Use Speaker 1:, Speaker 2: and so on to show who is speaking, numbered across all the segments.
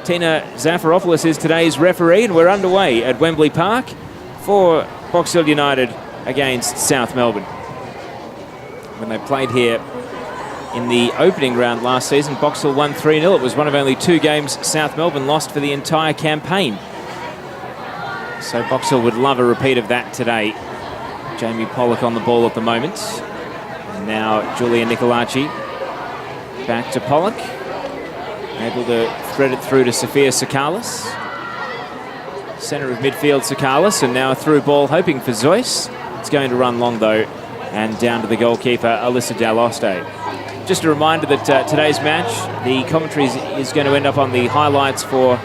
Speaker 1: Tina Zafiropoulos is today's referee, and we're underway at Wembley Park for Box Hill United against South Melbourne. When they played here in the opening round last season, Box Hill won 3-0. It was one of only 2 games South Melbourne lost for the entire campaign. So Box Hill would love a repeat of that today. Jamie Pollock on the ball at the moment. And now Julia Nicolacci back to Pollock. Able to thread it through to Sophia Sakalis. Centre of midfield Sakalis, and now a through ball hoping for Zeus. It's going to run long though, and down to the goalkeeper, Alyssa Daloste. Just a reminder that today's match, the commentary is going to end up on the highlights for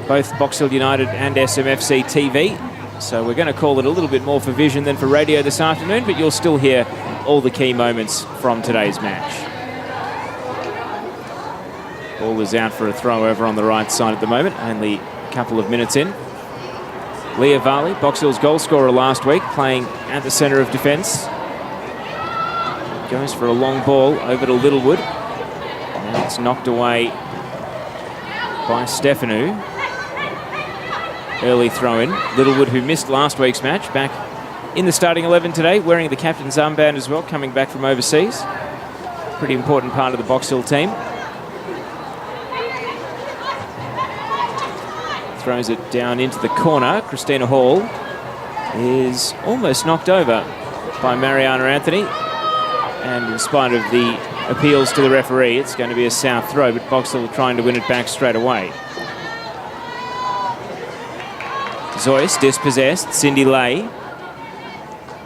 Speaker 1: both Box Hill United and SMFC TV. So we're going to call it a little bit more for vision than for radio this afternoon, but you'll still hear all the key moments from today's match. Ball is out for a throw over on the right side at the moment, only a couple of minutes in. Leah Varley, Box Hill's goal scorer last week, playing at the centre of defence. Goes for a long ball over to Littlewood. Now it's knocked away by Stefanu. Early throw in. Littlewood, who missed last week's match, back in the starting 11 today, wearing the captain's armband as well, coming back from overseas. Pretty important part of the Box Hill team. Throws it down into the corner. Christina Hall is almost knocked over by Mariana Anthony. And in spite of the appeals to the referee, it's going to be a South throw, but Box Hill trying to win it back straight away. Zeus dispossessed. Cindy Lay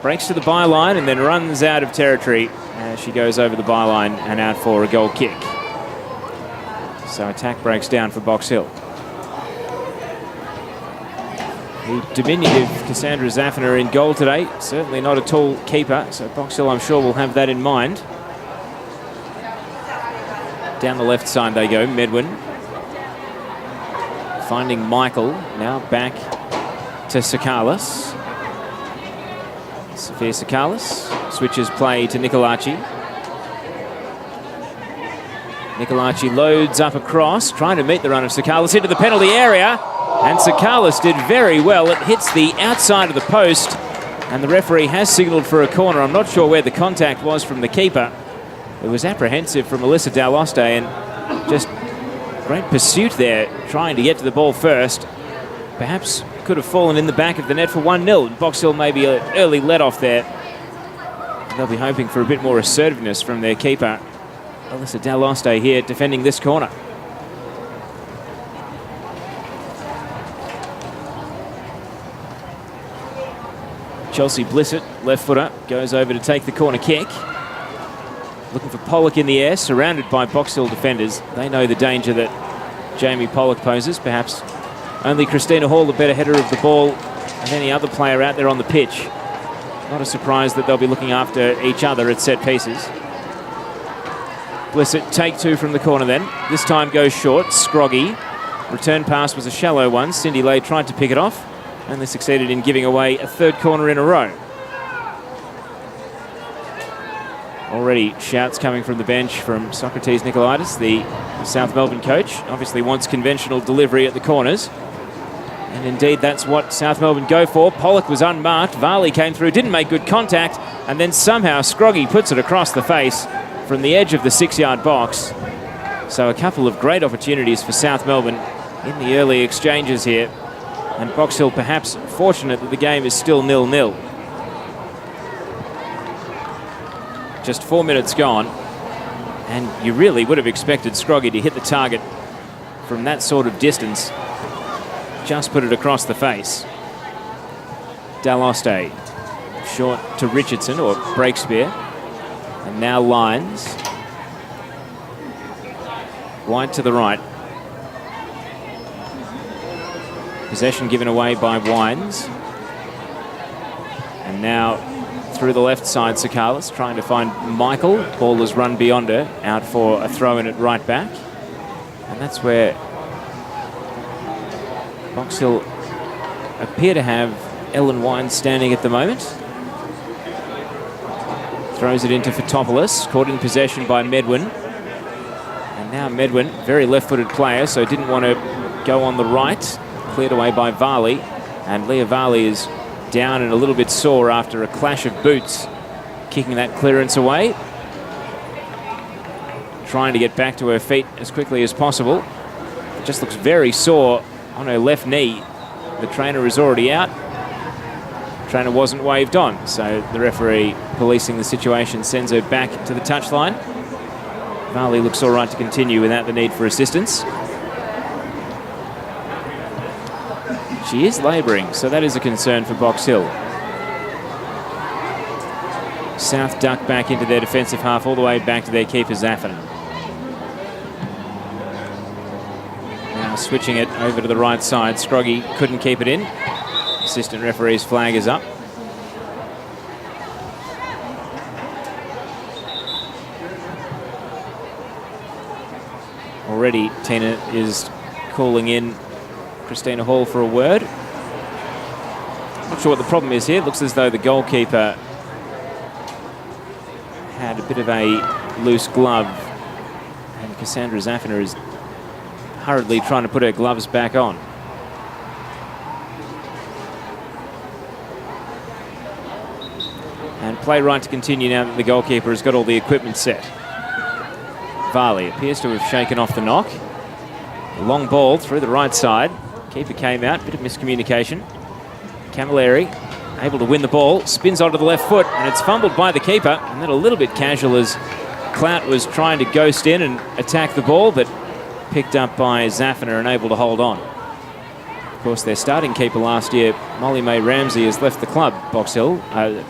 Speaker 1: breaks to the byline and then runs out of territory as she goes over the byline and out for a goal kick. So attack breaks down for Box Hill. The diminutive Cassandra Zaffiner in goal today. Certainly not a tall keeper, so Box Hill, I'm sure, will have that in mind. Down the left side they go, Medwin. Finding Michael, now back to Sakalis. Sophia Sakalis switches play to Nicolacci. Nicolacci loads up across, trying to meet the run of Sakalis into the penalty area. And Sakalis did very well. It hits the outside of the post, and the referee has signalled for a corner. I'm not sure where the contact was from the keeper. It was apprehensive from Alyssa Daloste, and just great pursuit there, trying to get to the ball first. Perhaps could have fallen in the back of the net for 1-0. Box Hill maybe an early let-off there. They'll be hoping for a bit more assertiveness from their keeper. Alyssa Daloste here defending this corner. Chelsea Blissett, left footer, goes over to take the corner kick. Looking for Pollock in the air, surrounded by Box Hill defenders. They know the danger that Jamie Pollock poses. Perhaps only Christina Hall, the better header of the ball, than any other player out there on the pitch. Not a surprise that they'll be looking after each other at set pieces. Blissett, take 2 from the corner then. This time goes short, Scroggy. Return pass was a shallow one. Cindy Lay tried to pick it off. Only succeeded in giving away a 3rd corner in a row. Already shouts coming from the bench from Socrates Nicolaitis, the South Melbourne coach. Obviously wants conventional delivery at the corners. And indeed, that's what South Melbourne go for. Pollock was unmarked. Varley came through, didn't make good contact. And then somehow Scroggy puts it across the face from the edge of the 6-yard box. So a couple of great opportunities for South Melbourne in the early exchanges here. And Box Hill perhaps fortunate that the game is still 0-0. Just 4 minutes gone, and you really would have expected Scroggy to hit the target from that sort of distance. Just put it across the face. Daloste, short to Richardson, or Breakspear. And now Lyons. Wide to the right. Possession given away by Wines. And now through the left side, Sakalis trying to find Michael. Ball has run beyond her, out for a throw in at right back. And that's where Box Hill appear to have Ellen Wines standing at the moment. Throws it into Fotopoulos, caught in possession by Medwin. And now Medwin, very left-footed player, so didn't want to go on the right. Cleared away by Varley. And Leah Varley is down and a little bit sore after a clash of boots, kicking that clearance away. Trying to get back to her feet as quickly as possible. It just looks very sore on her left knee. The trainer is already out. Trainer wasn't waved on, so the referee, policing the situation, sends her back to the touchline. Varley looks all right to continue without the need for assistance. She is labouring, so that is a concern for Box Hill. South duck back into their defensive half, all the way back to their keeper, Zaffin. Now switching it over to the right side. Scroggy couldn't keep it in. Assistant referee's flag is up. Already Tina is calling in Christina Hall for a word. Not sure what the problem is here. It looks as though the goalkeeper had a bit of a loose glove, and Cassandra Zaffiner is hurriedly trying to put her gloves back on. And play right to continue now that the goalkeeper has got all the equipment set. Varley appears to have shaken off the knock. A long ball through the right side. Keeper came out, bit of miscommunication. Camilleri able to win the ball, spins onto the left foot, and it's fumbled by the keeper, and then a little bit casual as Clout was trying to ghost in and attack the ball, but picked up by Zaffiner and able to hold on. Of course, their starting keeper last year, Molly May Ramsey, has left the club, Box Hill,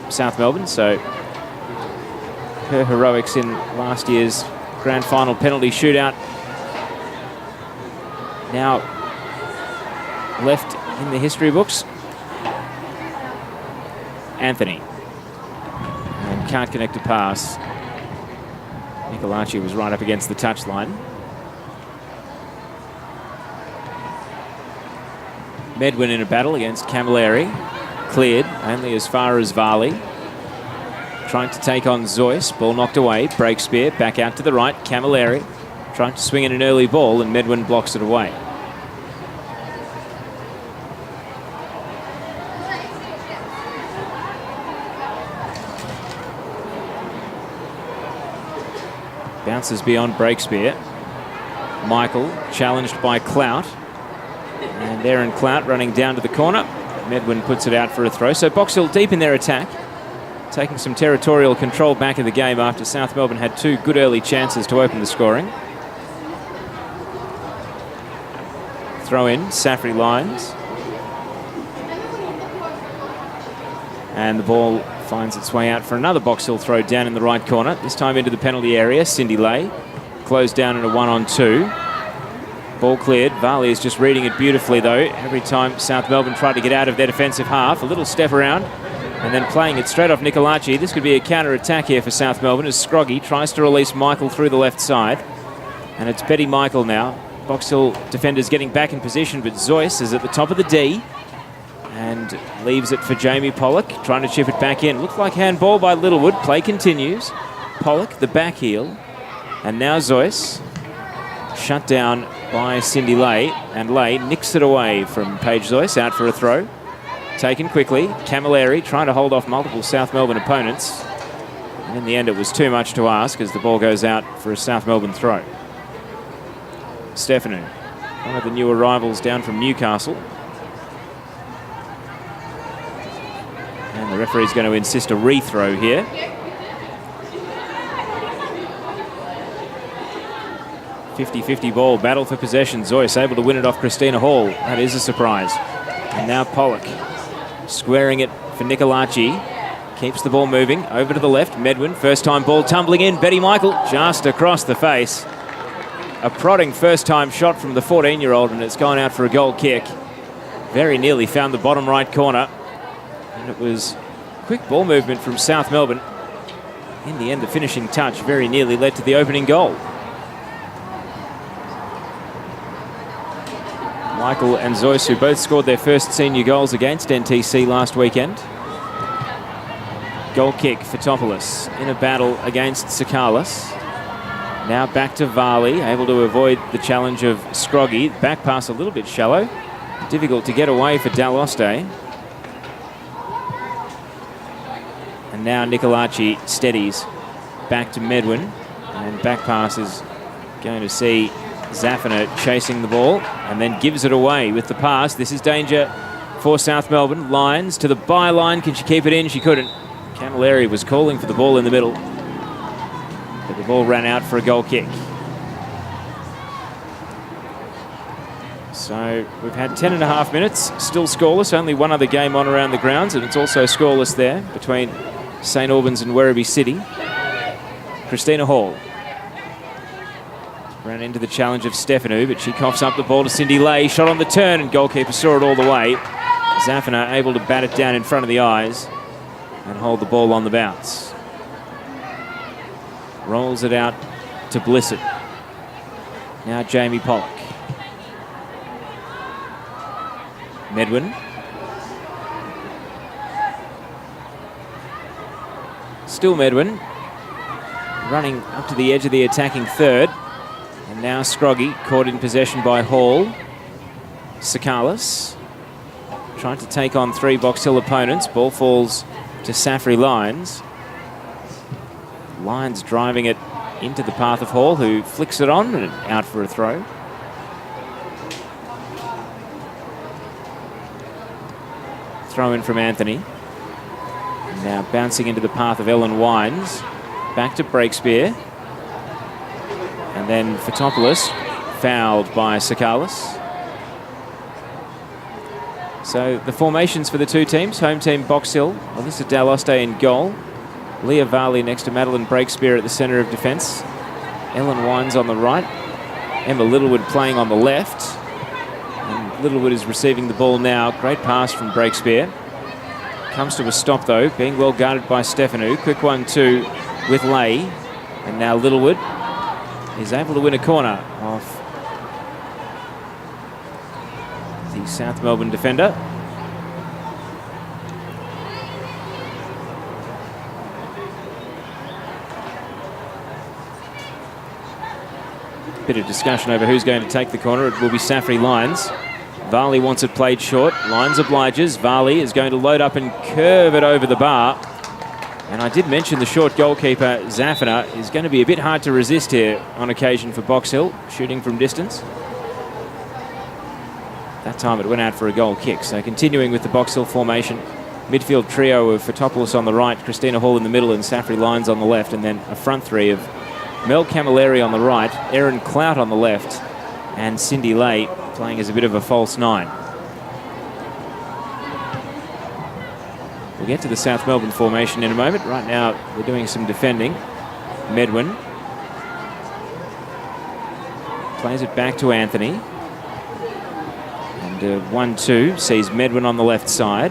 Speaker 1: South Melbourne, so her heroics in last year's grand final penalty shootout now left in the history books. Anthony. And can't connect a pass. Nicolaci was right up against the touchline. Medwin in a battle against Camilleri. Cleared only as far as Varley. Trying to take on Zoyce. Ball knocked away. Break spear. Back out to the right. Camilleri trying to swing in an early ball, and Medwin blocks it away. Bounces beyond break spear. Michael challenged by Clout. And Aaron Clout running down to the corner. Medwin puts it out for a throw. So Box Hill deep in their attack, taking some territorial control back in the game after South Melbourne had two good early chances to open the scoring. Throw in, Safri Lyons. And the ball finds its way out for another Box Hill throw down in the right corner, this time into the penalty area. Cindy Lay closed down in a 1-on-2. Ball cleared. Varley is just reading it beautifully, though. Every time South Melbourne tried to get out of their defensive half, a little step around and then playing it straight off Nicolaci. This could be a counter-attack here for South Melbourne as Scroggy tries to release Michael through the left side. And it's Betty Michael now. Box Hill defenders getting back in position, but Zoyce is at the top of the D and leaves it for Jamie Pollock, trying to chip it back in. Looks like handball by Littlewood. Play continues. Pollock, the back heel. And now Zoyce, shut down by Cindy Lay, and Lay nicks it away from Paige Zoyce, out for a throw. Taken quickly. Camilleri trying to hold off multiple South Melbourne opponents. And in the end, it was too much to ask as the ball goes out for a South Melbourne throw. Stefanu, one of the new arrivals down from Newcastle. And the referee's going to insist a rethrow here. .50-50 ball, battle for possession. Zoyce able to win it off Christina Hall. That is a surprise. And now Pollock squaring it for Nicolaci. Keeps the ball moving over to the left. Medwin, first time ball tumbling in. Betty Michael just across the face. A prodding first time shot from the 14-year-old, and it's gone out for a goal kick. Very nearly found the bottom right corner. And it was quick ball movement from South Melbourne. In the end, the finishing touch very nearly led to the opening goal. Michael and Zoyce, who both scored their first senior goals against NTC last weekend. Goal kick for Topoulos in a battle against Sakalis. Now back to Varley, able to avoid the challenge of Scroggy. Back pass a little bit shallow. Difficult to get away for Daloste. And now Nicolaci steadies back to Medwin. And back pass is going to see Zafina chasing the ball and then gives it away with the pass. This is danger for South Melbourne. Lyons to the byline. Can she keep it in? She couldn't. Camilleri was calling for the ball in the middle, but the ball ran out for a goal kick. So we've had 10.5 minutes, still scoreless. Only one other game on around the grounds, and it's also scoreless there between St Albans and Werribee City. Christina Hall ran into the challenge of Stefanu, but she coughs up the ball to Cindy Lay. Shot on the turn, and goalkeeper saw it all the way. Zafina able to bat it down in front of the eyes and hold the ball on the bounce. Rolls it out to Blissett. Now Jamie Pollock. Medwin. Still Medwin. Running up to the edge of the attacking third. And now Scroggy caught in possession by Hall. Sakalis trying to take on 3 Box Hill opponents. Ball falls to Safri Lyons. Lyons driving it into the path of Hall, who flicks it on and out for a throw. Throw in from Anthony. Now bouncing into the path of Ellen Wines. Back to Breakspear. And then Fotopoulos fouled by Sakalis. So the formations for the two teams. Home team Box Hill. Alyssa Daloste in goal. Leah Varley next to Madeline Breakspear at the centre of defence. Ellen Wines on the right. Emma Littlewood playing on the left. And Littlewood is receiving the ball now. Great pass from Breakspear. Comes to a stop though, being well guarded by Stefanu. Quick 1-2 with Lay. And now Littlewood is able to win a corner off the South Melbourne defender. Bit of discussion over who's going to take the corner. It will be Safri Lyons. Varley wants it played short. Lyons obliges. Varley is going to load up and curve it over the bar. And I did mention the short goalkeeper, Zafina, is going to be a bit hard to resist here on occasion for Box Hill, shooting from distance. That time it went out for a goal kick. So continuing with the Box Hill formation, midfield trio of Fotopoulos on the right, Christina Hall in the middle and Safri Lyons on the left, and then a front three of Mel Camilleri on the right, Erin Clout on the left, and Cindy Lay playing as a bit of a false 9. We'll get to the South Melbourne formation in a moment. Right now, we're doing some defending. Medwin plays it back to Anthony. And 1-2 sees Medwin on the left side.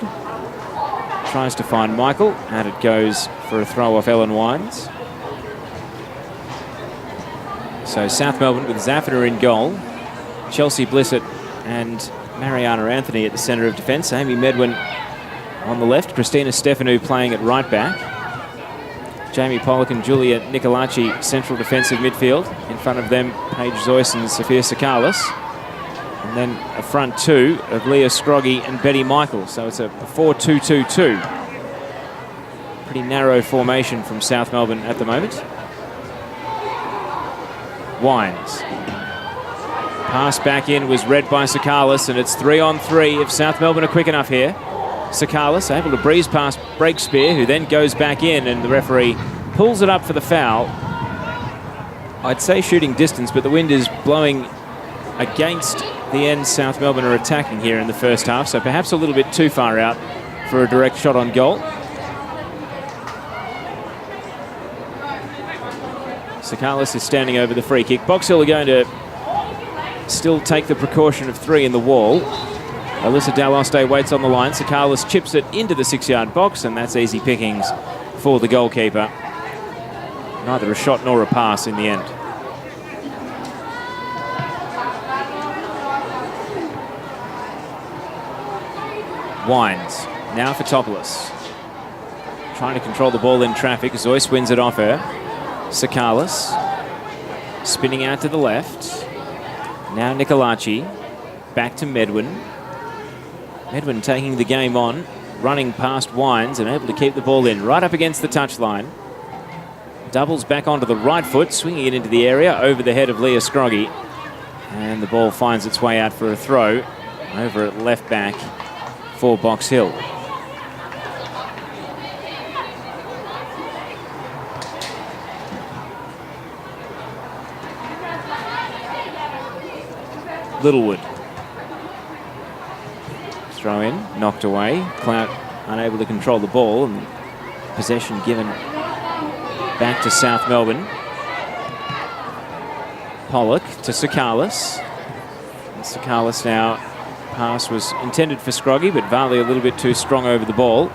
Speaker 1: Tries to find Michael, and it goes for a throw off Ellen Wines. So South Melbourne with Zafina in goal. Chelsea Blissett and Mariana Anthony at the centre of defence. Amy Medwin on the left. Christina Stefanu playing at right back. Jamie Pollock and Julia Nicolaci central defensive midfield. In front of them, Paige Zoyce and Sophia Sakalis. And then a front two of Leah Scroggy and Betty Michael. So it's a 4-2-2-2. Pretty narrow formation from South Melbourne at the moment. Wines. Pass back in was read by Sakalis, and it's 3-on-3 if South Melbourne are quick enough here. Sakalis able to breeze past Breakspear, who then goes back in, and the referee pulls it up for the foul. I'd say shooting distance, but the wind is blowing against the end South Melbourne are attacking here in the first half, so perhaps a little bit too far out for a direct shot on goal. Sakalis is standing over the free kick. Box Hill are going to still take the precaution of 3 in the wall. Alyssa Daloste waits on the line. Sakalis chips it into the 6-yard box, and that's easy pickings for the goalkeeper. Neither a shot nor a pass in the end. Wines. Now for Fotopoulos. Trying to control the ball in traffic. Zoyce wins it off her. Sakalis. Spinning out to the left. Now Nicolaci. Back to Medwin. Medwin taking the game on. Running past Wines and able to keep the ball in. Right up against the touchline. Doubles back onto the right foot. Swinging it into the area. Over the head of Leah Scroggie. And the ball finds its way out for a throw. Over at left back for Box Hill. Littlewood. Throw in, knocked away. Clout unable to control the ball, and possession given back to South Melbourne. Pollock to Sakalis. And Sakalis now, pass was intended for Scroggie, but Varley a little bit too strong over the ball.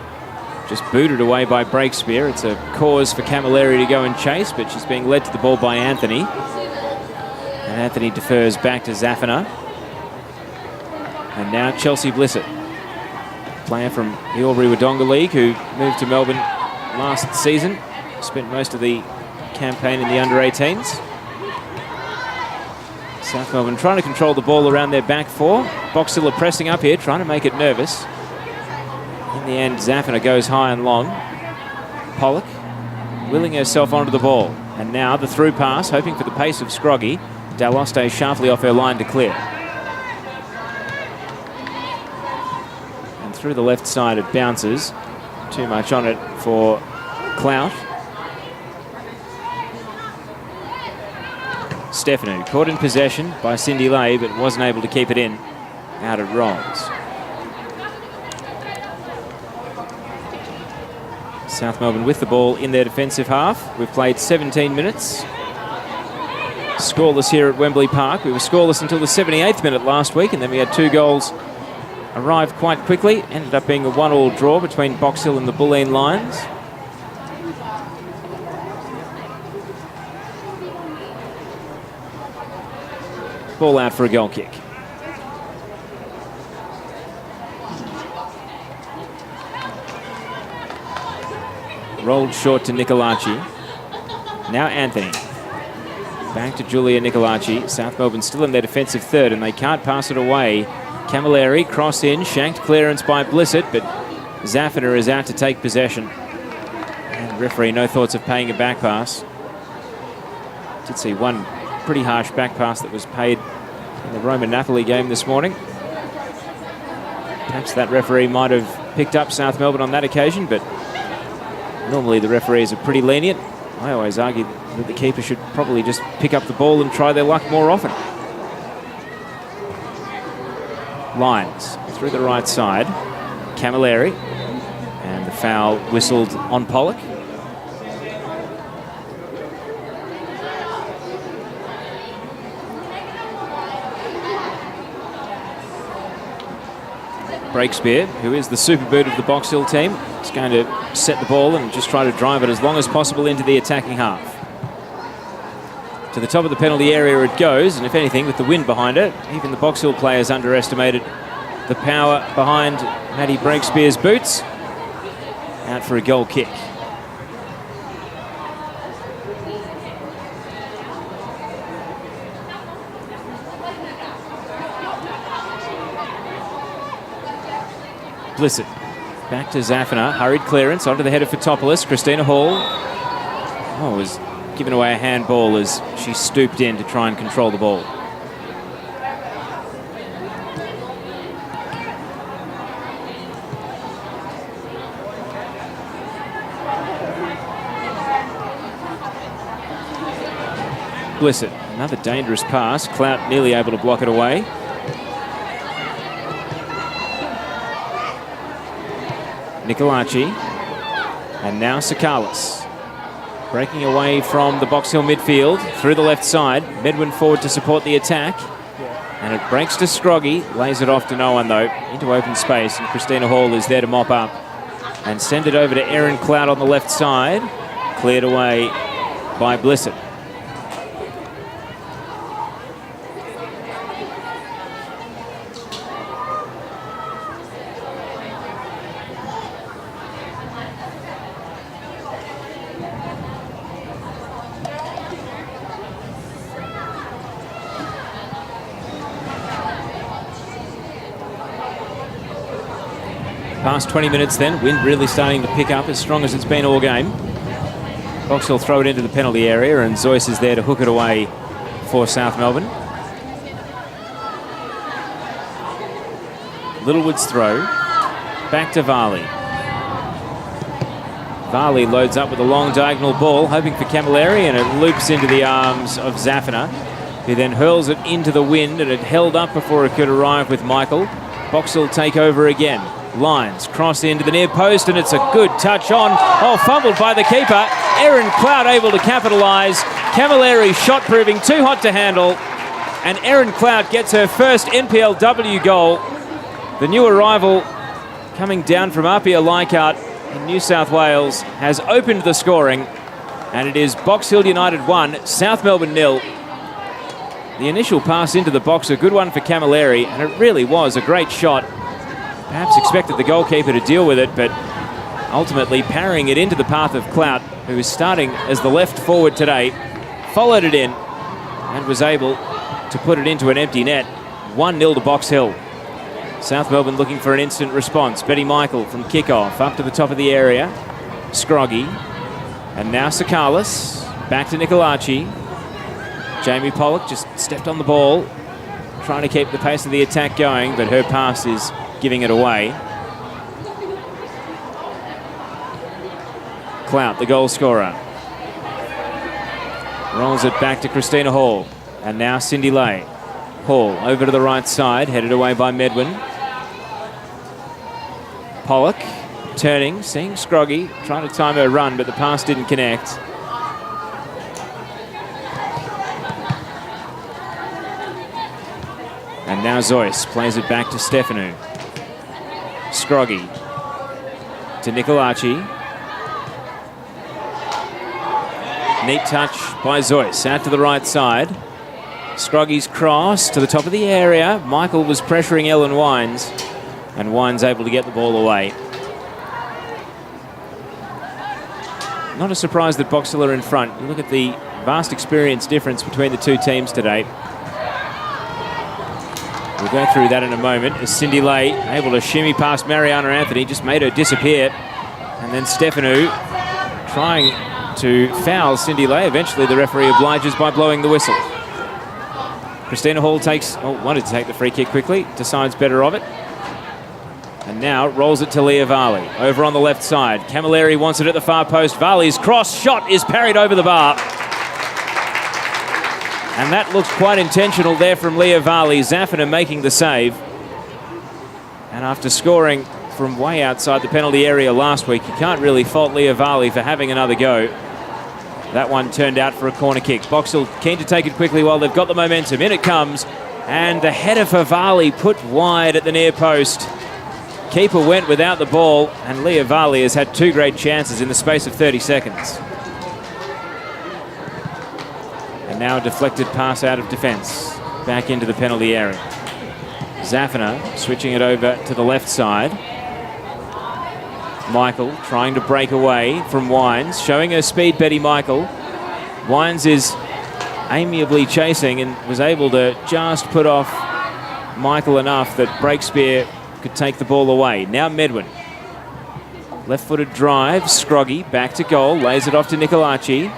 Speaker 1: Just booted away by Breakspear. It's a cause for Camilleri to go and chase, but she's being led to the ball by Anthony. And Anthony defers back to Zafina. And now Chelsea Blissett, player from the Albury-Wodonga League who moved to Melbourne last season. Spent most of the campaign in the under-18s. South Melbourne trying to control the ball around their back four. Box Hill are pressing up here, trying to make it nervous. In the end, Zafina goes high and long. Pollock willing herself onto the ball. And now the through pass, hoping for the pace of Scroggie. Daloste sharply off her line to clear. And through the left side it bounces. Too much on it for Clout. Stefanu caught in possession by Cindy Lay, but wasn't able to keep it in. Out it rolls. South Melbourne with the ball in their defensive half. We've played 17 minutes. Scoreless here at Wembley Park. We were scoreless until the 78th minute last week, and then we had 2 goals arrive quite quickly. Ended up being a 1-1 draw between Box Hill and the Bulleen Lions. Ball out for a goal kick. Rolled short to Nicolaci. Now Anthony. Back to Julia Nicolaci. South Melbourne still in their defensive third, and they can't pass it away. Camilleri, cross in, shanked clearance by Blissett, but Zafina is out to take possession. And referee, no thoughts of paying a back pass. Did see one pretty harsh back pass that was paid in the Roma-Napoli game this morning. Perhaps that referee might have picked up South Melbourne on that occasion, but normally the referees are pretty lenient. I always argue that the keeper should probably just pick up the ball and try their luck more often. Lions through the right side. Camilleri. And the foul whistled on Pollock. Breakspear, who is the super boot of the Box Hill team, is going to set the ball and just try to drive it as long as possible into the attacking half. To the top of the penalty area it goes, and if anything, with the wind behind it, even the Box Hill players underestimated the power behind Maddie Breakspear's boots. Out for a goal kick. Blissett. Back to Zafina. Hurried clearance onto the head of Fotopoulos. Christina Hall. Oh, was given away a handball as she stooped in to try and control the ball. Blissett. Another dangerous pass. Clout nearly able to block it away. Nicolaci, and now Sakalis. Breaking away from the Box Hill midfield, through the left side. Medwin forward to support the attack. And it breaks to Scroggie, lays it off to no one though, into open space, and Christina Hall is there to mop up. And send it over to Erin Clout on the left side. Cleared away by Blissett. Past 20 minutes then, wind really starting to pick up as strong as it's been all game. Box Hill throw it into the penalty area, and Zoyce is there to hook it away for South Melbourne. Littlewood's throw, back to Varley. Varley loads up with a long diagonal ball, hoping for Camilleri, and it loops into the arms of Zafina, who then hurls it into the wind, and it held up before it could arrive with Michael. Box Hill take over again. Lyons cross into the near post, and it's a good touch on. Oh, fumbled by the keeper. Erin Cloud able to capitalise. Camilleri shot proving too hot to handle, and Erin Cloud gets her first NPLW goal. The new arrival coming down from Apia Leichhardt in New South Wales has opened the scoring, and it is Box Hill United 1, South Melbourne 0. The initial pass into the box, a good one for Camilleri, and it really was a great shot. Perhaps expected the goalkeeper to deal with it, but ultimately parrying it into the path of Clout, who is starting as the left forward today, followed it in and was able to put it into an empty net. 1-0 to Box Hill. South Melbourne looking for an instant response. Betty Michael from kickoff up to the top of the area. Scroggy. And now Sakalis. Back to Nicolaci. Jamie Pollock just stepped on the ball, trying to keep the pace of the attack going, but her pass is giving it away. Clout, the goal scorer. Rolls it back to Christina Hall. And now Cindy Lay. Hall over to the right side, headed away by Medwin. Pollock turning, seeing Scroggy, trying to time her run, but the pass didn't connect. And now Zoyce plays it back to Stefanu. Scroggy to Nicolaci. Neat touch by Zoyce, out to the right side. Scroggy's cross to the top of the area. Michael was pressuring Ellen Wines, and Wines able to get the ball away. Not a surprise that Box Hill are in front. You look at the vast experience difference between the two teams today. We'll go through that in a moment as Cindy Lay able to shimmy past Mariana Anthony, just made her disappear. And then Stefanu trying to foul Cindy Lay. Eventually the referee obliges by blowing the whistle. Christina Hall wanted to take the free kick quickly, decides better of it. And now rolls it to Leah Varley. Over on the left side. Camilleri wants it at the far post. Varley's cross shot is parried over the bar. And that looks quite intentional there from Leah Varley. Zafina making the save. And after scoring from way outside the penalty area last week, you can't really fault Leah Varley for having another go. That one turned out for a corner kick. Box Hill keen to take it quickly while they've got the momentum. In it comes. And the header for Varley put wide at the near post. Keeper went without the ball, and Leah Varley has had two great chances in the space of 30 seconds. And now a deflected pass out of defence, back into the penalty area. Zafina switching it over to the left side. Michael trying to break away from Wines, showing her speed, Betty Michael. Wines is amiably chasing and was able to just put off Michael enough that Breakspear could take the ball away. Now Medwin. Left-footed drive, Scroggy back to goal, lays it off to Nicolaci.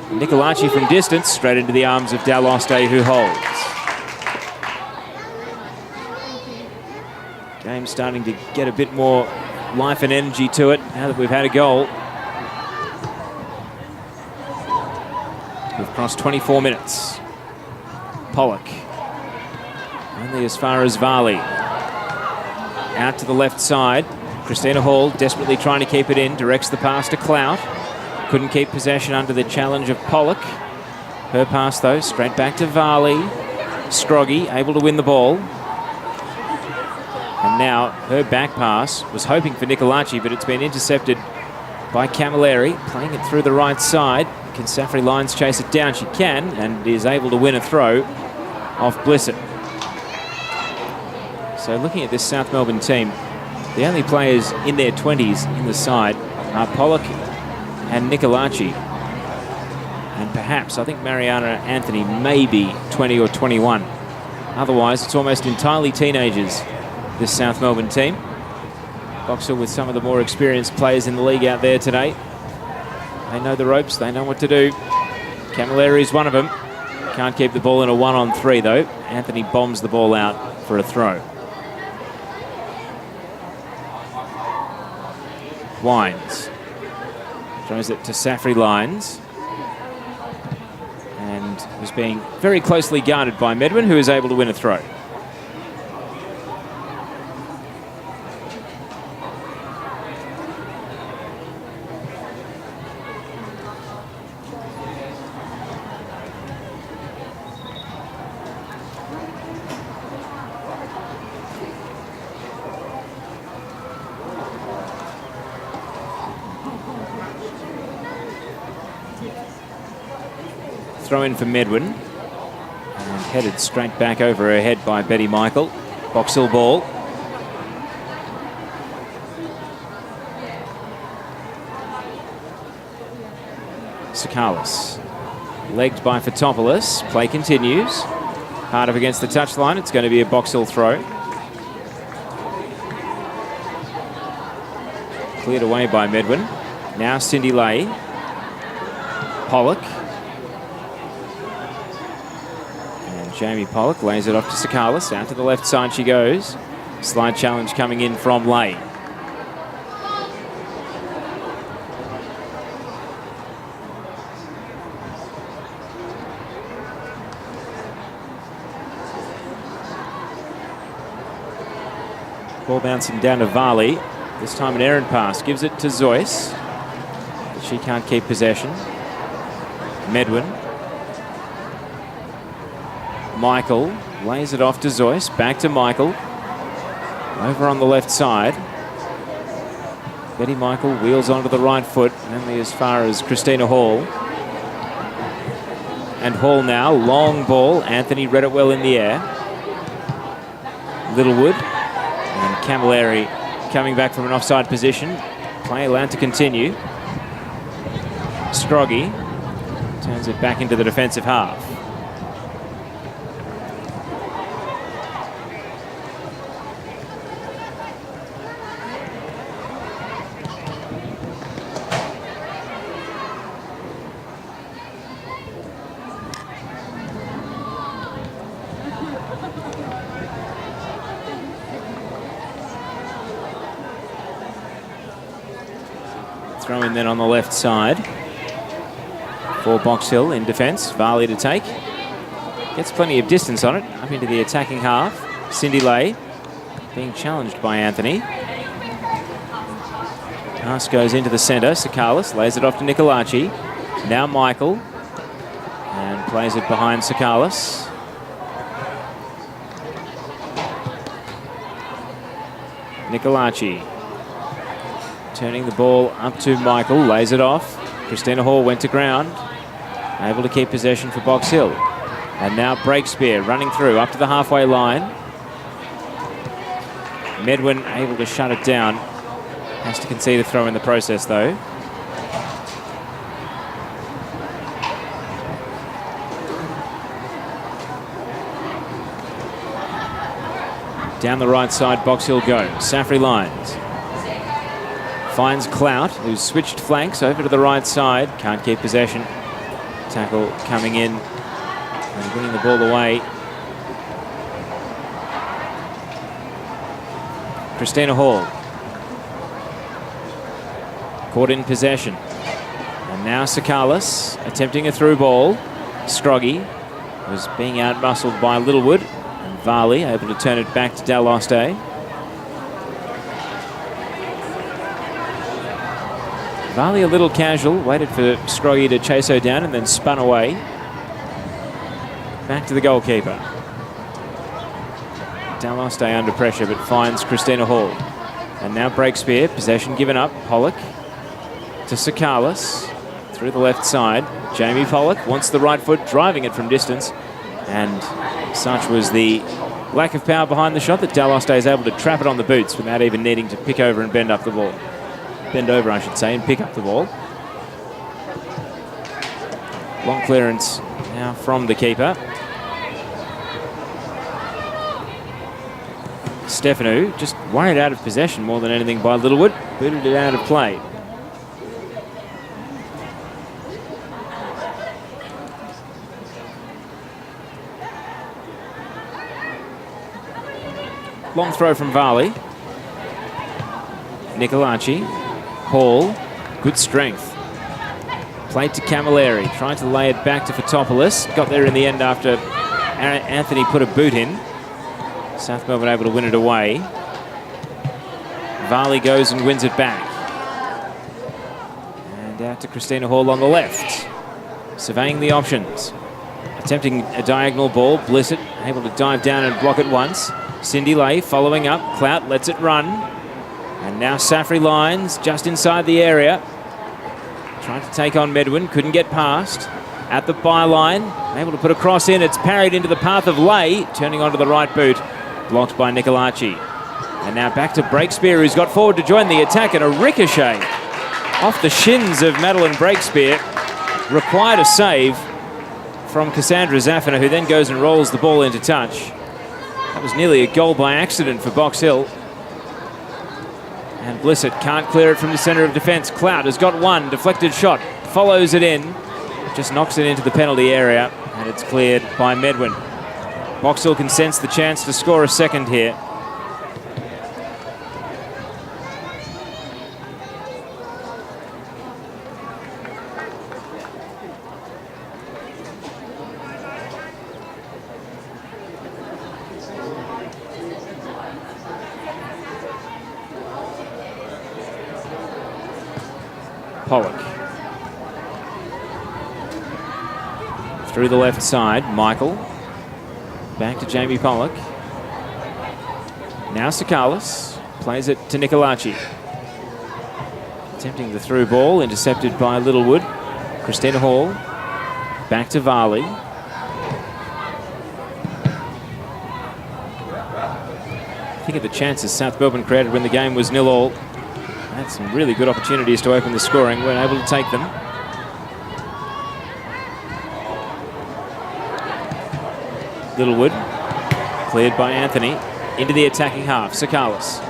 Speaker 1: Nicolaci from distance, straight into the arms of Daloste, who holds. Game starting to get a bit more life and energy to it now that we've had a goal. We've crossed 24 minutes. Pollock. Only as far as Varley. Out to the left side. Christina Hall desperately trying to keep it in. Directs the pass to Clout. Couldn't keep possession under the challenge of Pollock. Her pass, though, straight back to Varley. Scroggy able to win the ball. And now her back pass was hoping for Nicolaci, but it's been intercepted by Camilleri. Playing it through the right side. Can Safri Lyons chase it down? She can, and is able to win a throw off Blissett. So looking at this South Melbourne team, the only players in their 20s in the side are Pollock and Nicolaci. And perhaps, I think Mariana Anthony may be 20 or 21. Otherwise, it's almost entirely teenagers, this South Melbourne team. Box Hill with some of the more experienced players in the league out there today. They know the ropes, they know what to do. Camilleri is one of them. Can't keep the ball in a 1-on-3 though. Anthony bombs the ball out for a throw. Wines throws it to Safri Lyons, and was being very closely guarded by Medwin, who is able to win a throw. Throw in for Medwin, and headed straight back over her head by Betty Michael. Box Hill ball. Sakalis, legged by Fotopoulos. Play continues. Hard up against the touchline. It's going to be a Box Hill throw. Cleared away by Medwin. Now Cindy Lay. Pollock. Jamie Pollock lays it off to Sakalis. Out to the left side she goes. Slide challenge coming in from Lay. Ball bouncing down to Varley. This time an errant pass. Gives it to Zoyce, but she can't keep possession. Medwin. Michael lays it off to Zoyce. Back to Michael. Over on the left side. Betty Michael wheels onto the right foot, only as far as Christina Hall. And Hall now, long ball. Anthony read it well in the air. Littlewood and Camilleri coming back from an offside position. Play allowed to continue. Scroggy turns it back into the defensive half. Throw in then on the left side for Box Hill in defence. Varley to take. Gets plenty of distance on it. Up into the attacking half. Cindy Lay being challenged by Anthony. Pass goes into the centre. Sakalis lays it off to Nicolaci. Now Michael. And plays it behind Sakalis. Nicolaci. Turning the ball up to Michael, lays it off. Christina Hall went to ground, able to keep possession for Box Hill. And now Breakspear running through up to the halfway line. Medwin able to shut it down. Has to concede a throw in the process though. Down the right side, Box Hill go. Safri Lyons. Finds Clout, who's switched flanks over to the right side. Can't keep possession. Tackle coming in and bringing the ball away. Christina Hall. Caught in possession. And now Sakalis attempting a through ball. Scroggy was being outmuscled by Littlewood. And Varley able to turn it back to Daloste. Varley a little casual, waited for Scroggy to chase her down and then spun away. Back to the goalkeeper. Daloste under pressure but finds Christina Hall. And now Breakspear, possession given up. Pollock to Sakalis through the left side. Jamie Pollock wants the right foot, driving it from distance. And such was the lack of power behind the shot that Daloste is able to trap it on the boots without even needing to pick over and bend up the ball. Bend over, I should say, and pick up the ball. Long clearance now from the keeper. Stefanu just worried out of possession more than anything by Littlewood. Booted it out of play. Long throw from Varley. Nicolaci. Hall. Good strength. Played to Camilleri. Trying to lay it back to Fotopoulos. Got there in the end after Anthony put a boot in. South Melbourne able to win it away. Varley goes and wins it back. And out to Christina Hall on the left. Surveying the options. Attempting a diagonal ball. Blissett able to dive down and block it once. Cindy Lay following up. Clout lets it run. And now Safri lines just inside the area. Trying to take on Medwin. Couldn't get past. At the byline. Able to put a cross in. It's parried into the path of Lay. Turning onto the right boot. Blocked by Nicolaci. And now back to Breakspear, who's got forward to join the attack, and a ricochet off the shins of Madeline Breakspear. Required a save from Cassandra Zaffina, who then goes and rolls the ball into touch. That was nearly a goal by accident for Box Hill. And Blissett can't clear it from the centre of defence. Clout has got one, deflected shot, follows it in, just knocks it into the penalty area, and it's cleared by Medwin. Box Hill can sense the chance to score a second here. Pollock. Through the left side, Michael. Back to Jamie Pollock. Now Sakalis plays it to Nicolaci. Attempting the through ball, intercepted by Littlewood. Christina Hall. Back to Varley. Think of the chances South Melbourne created when the game was 0-0. Had some really good opportunities to open the scoring, weren't able to take them. Littlewood, cleared by Anthony, into the attacking half. Sakalis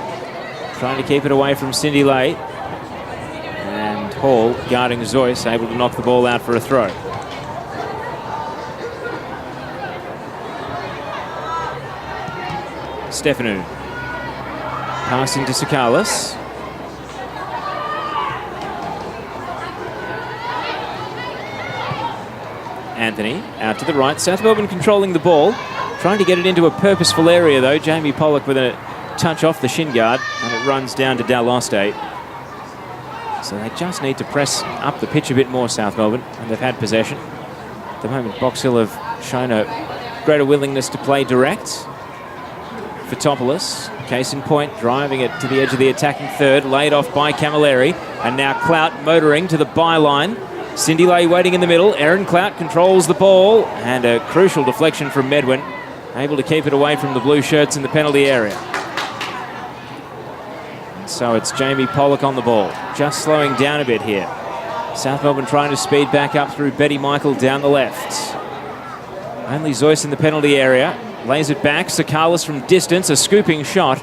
Speaker 1: trying to keep it away from Cindy Lay. And Hall, guarding Zoyce, able to knock the ball out for a throw. Stefanu, passing to Sakalis. Anthony out to the right. South Melbourne controlling the ball, trying to get it into a purposeful area though. Jamie Pollock with a touch off the shin guard, and it runs down to Daloste. So they just need to press up the pitch a bit more, South Melbourne, and they've had possession. At the moment, Box Hill have shown a greater willingness to play direct. Fotopoulos, case in point, driving it to the edge of the attacking third, laid off by Camilleri, and now Clout motoring to the byline. Cindy Lay waiting in the middle. Erin Clout controls the ball, and a crucial deflection from Medwin, able to keep it away from the blue shirts in the penalty area. And so it's Jamie Pollock on the ball, just slowing down a bit here. South Melbourne trying to speed back up through Betty Michael down the left. Only Zoyce in the penalty area, lays it back. Sakalis from distance, a scooping shot,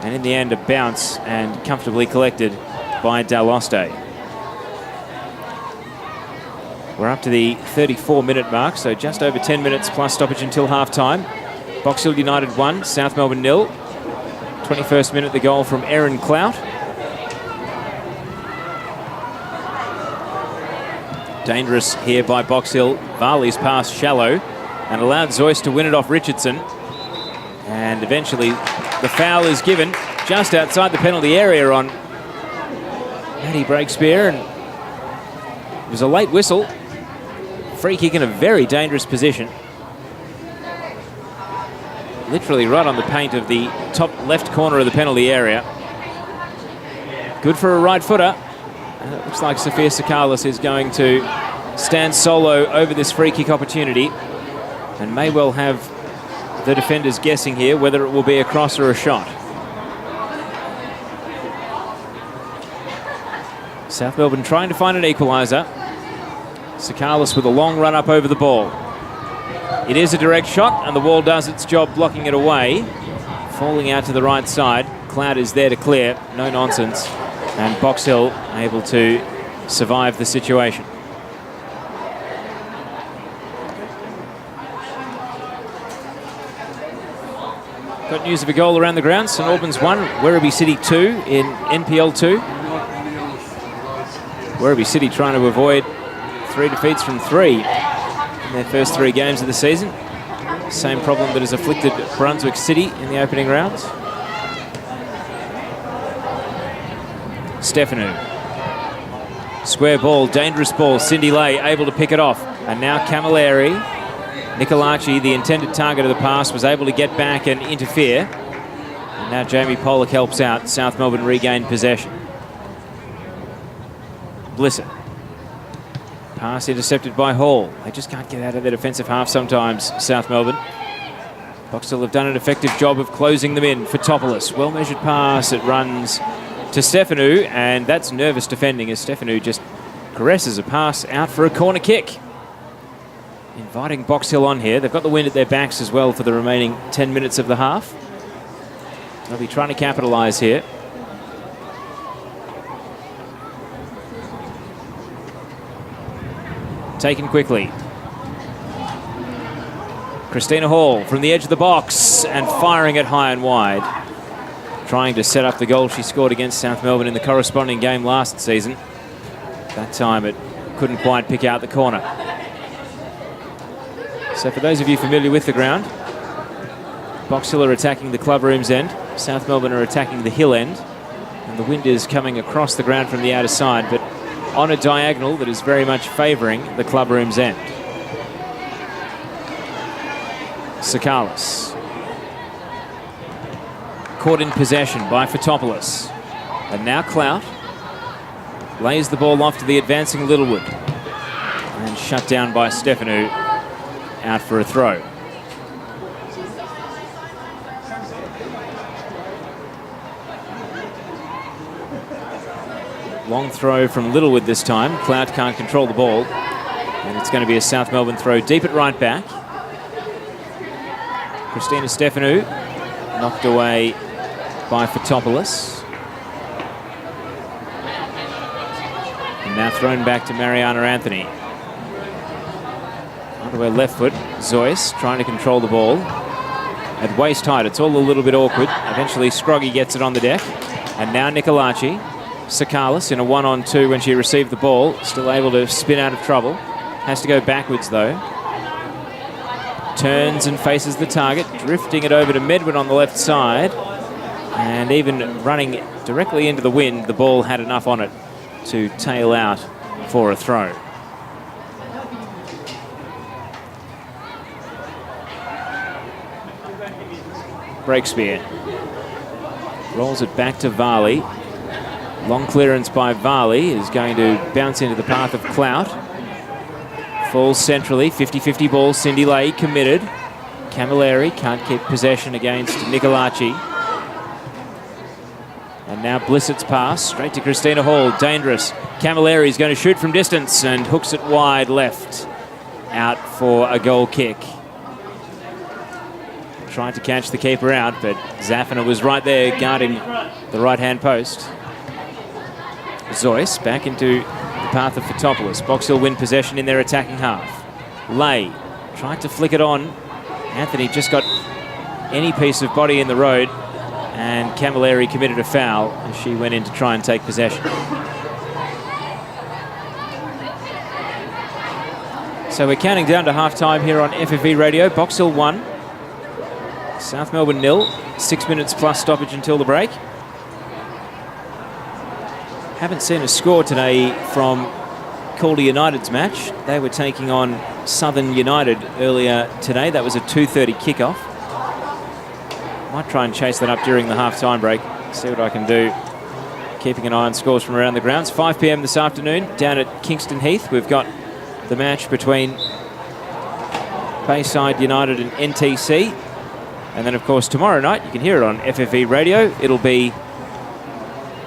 Speaker 1: and in the end a bounce and comfortably collected by Daloste. We're up to the 34-minute mark, so just over 10 minutes plus stoppage until half-time. Box Hill United 1, South Melbourne 0. 21st minute, the goal from Erin Clout. Dangerous here by Box Hill. Varley's pass shallow and allowed Zoyce to win it off Richardson. And eventually the foul is given just outside the penalty area on Maddie Breakspear, and it was a late whistle. Free kick in a very dangerous position. Literally right on the paint of the top left corner of the penalty area. Good for a right footer. And it looks like Sophia Sakalis is going to stand solo over this free kick opportunity and may well have the defenders guessing here whether it will be a cross or a shot. South Melbourne trying to find an equaliser. Sakalis with a long run up over the ball. It is a direct shot, and the wall does its job blocking it away falling out to the right side. Cloud is there to clear, no nonsense. And Box Hill able to survive the situation. Got news of a goal around the ground. St Albans 1, Werribee City 2 in NPL 2. Werribee City trying to avoid 3 defeats from 3 in their first 3 games of the season. Same problem that has afflicted Brunswick City in the opening rounds. Stefanu. Square ball, dangerous ball. Cindy Lay able to pick it off. And now Camilleri. Nicolaci, the intended target of the pass, was able to get back and interfere. And now Jamie Pollock helps out. South Melbourne regain possession. Blissett. Pass intercepted by Hall. They just can't get out of their defensive half sometimes, South Melbourne. Boxtel have done an effective job of closing them in. Fotopoulos, well-measured pass. It runs to Stefanu, and that's nervous defending as Stefanu just caresses a pass out for a corner kick. Inviting Box Hill on here. They've got the wind at their backs as well for the remaining 10 minutes of the half. They'll be trying to capitalise here. Taken quickly. Christina Hall from the edge of the box and firing it high and wide. Trying to set up the goal she scored against South Melbourne in the corresponding game last season. That time it couldn't quite pick out the corner. So for those of you familiar with the ground, Box Hill are attacking the club room's end. South Melbourne are attacking the hill end. And the wind is coming across the ground from the outer side, but on a diagonal that is very much favouring the club room's end. Sakalis. Caught in possession by Fotopoulos. And now Clout lays the ball off to the advancing Littlewood. And shut down by Stefanu, out for a throw. Long throw from Littlewood this time. Clout can't control the ball. And it's going to be a South Melbourne throw deep at right back. Christina Stefanu knocked away by Fotopoulos. And now thrown back to Mariana Anthony. Onto her left foot, Zoyce trying to control the ball. At waist height, it's all a little bit awkward. Eventually Scroggy gets it on the deck. And now Nicolaci. Sakalis in a 1-on-2 when she received the ball. Still able to spin out of trouble. Has to go backwards though. Turns and faces the target. Drifting it over to Medwin on the left side. And even running directly into the wind, the ball had enough on it to tail out for a throw. Breakspear. Rolls it back to Varley. Long clearance by Varley is going to bounce into the path of Clout. Falls centrally, 50-50 ball. Cindy Lay committed. Camilleri can't keep possession against Nicolaci. And now Blissett's pass straight to Christina Hall. Dangerous. Camilleri is going to shoot from distance and hooks it wide left. Out for a goal kick. Tried to catch the keeper out, but Zaffina was right there guarding the right-hand post. Zoyce back into the path of Fotopoulos. Box Hill win possession in their attacking half. Lay tried to flick it on. Anthony just got any piece of body in the road, and Camilleri committed a foul as she went in to try and take possession. So we're counting down to half-time here on FFE Radio. Box Hill 1. South Melbourne 0. 6 minutes plus stoppage until the break. Haven't seen a score today from Calder United's match. They were taking on Southern United earlier today. That was a 2:30 kickoff. Might try and chase that up during the half-time break. See what I can do. Keeping an eye on scores from around the grounds. 5 p.m. this afternoon down at Kingston Heath. We've got the match between Bayside United and NTC. And then, of course, tomorrow night, you can hear it on FFE Radio. It'll be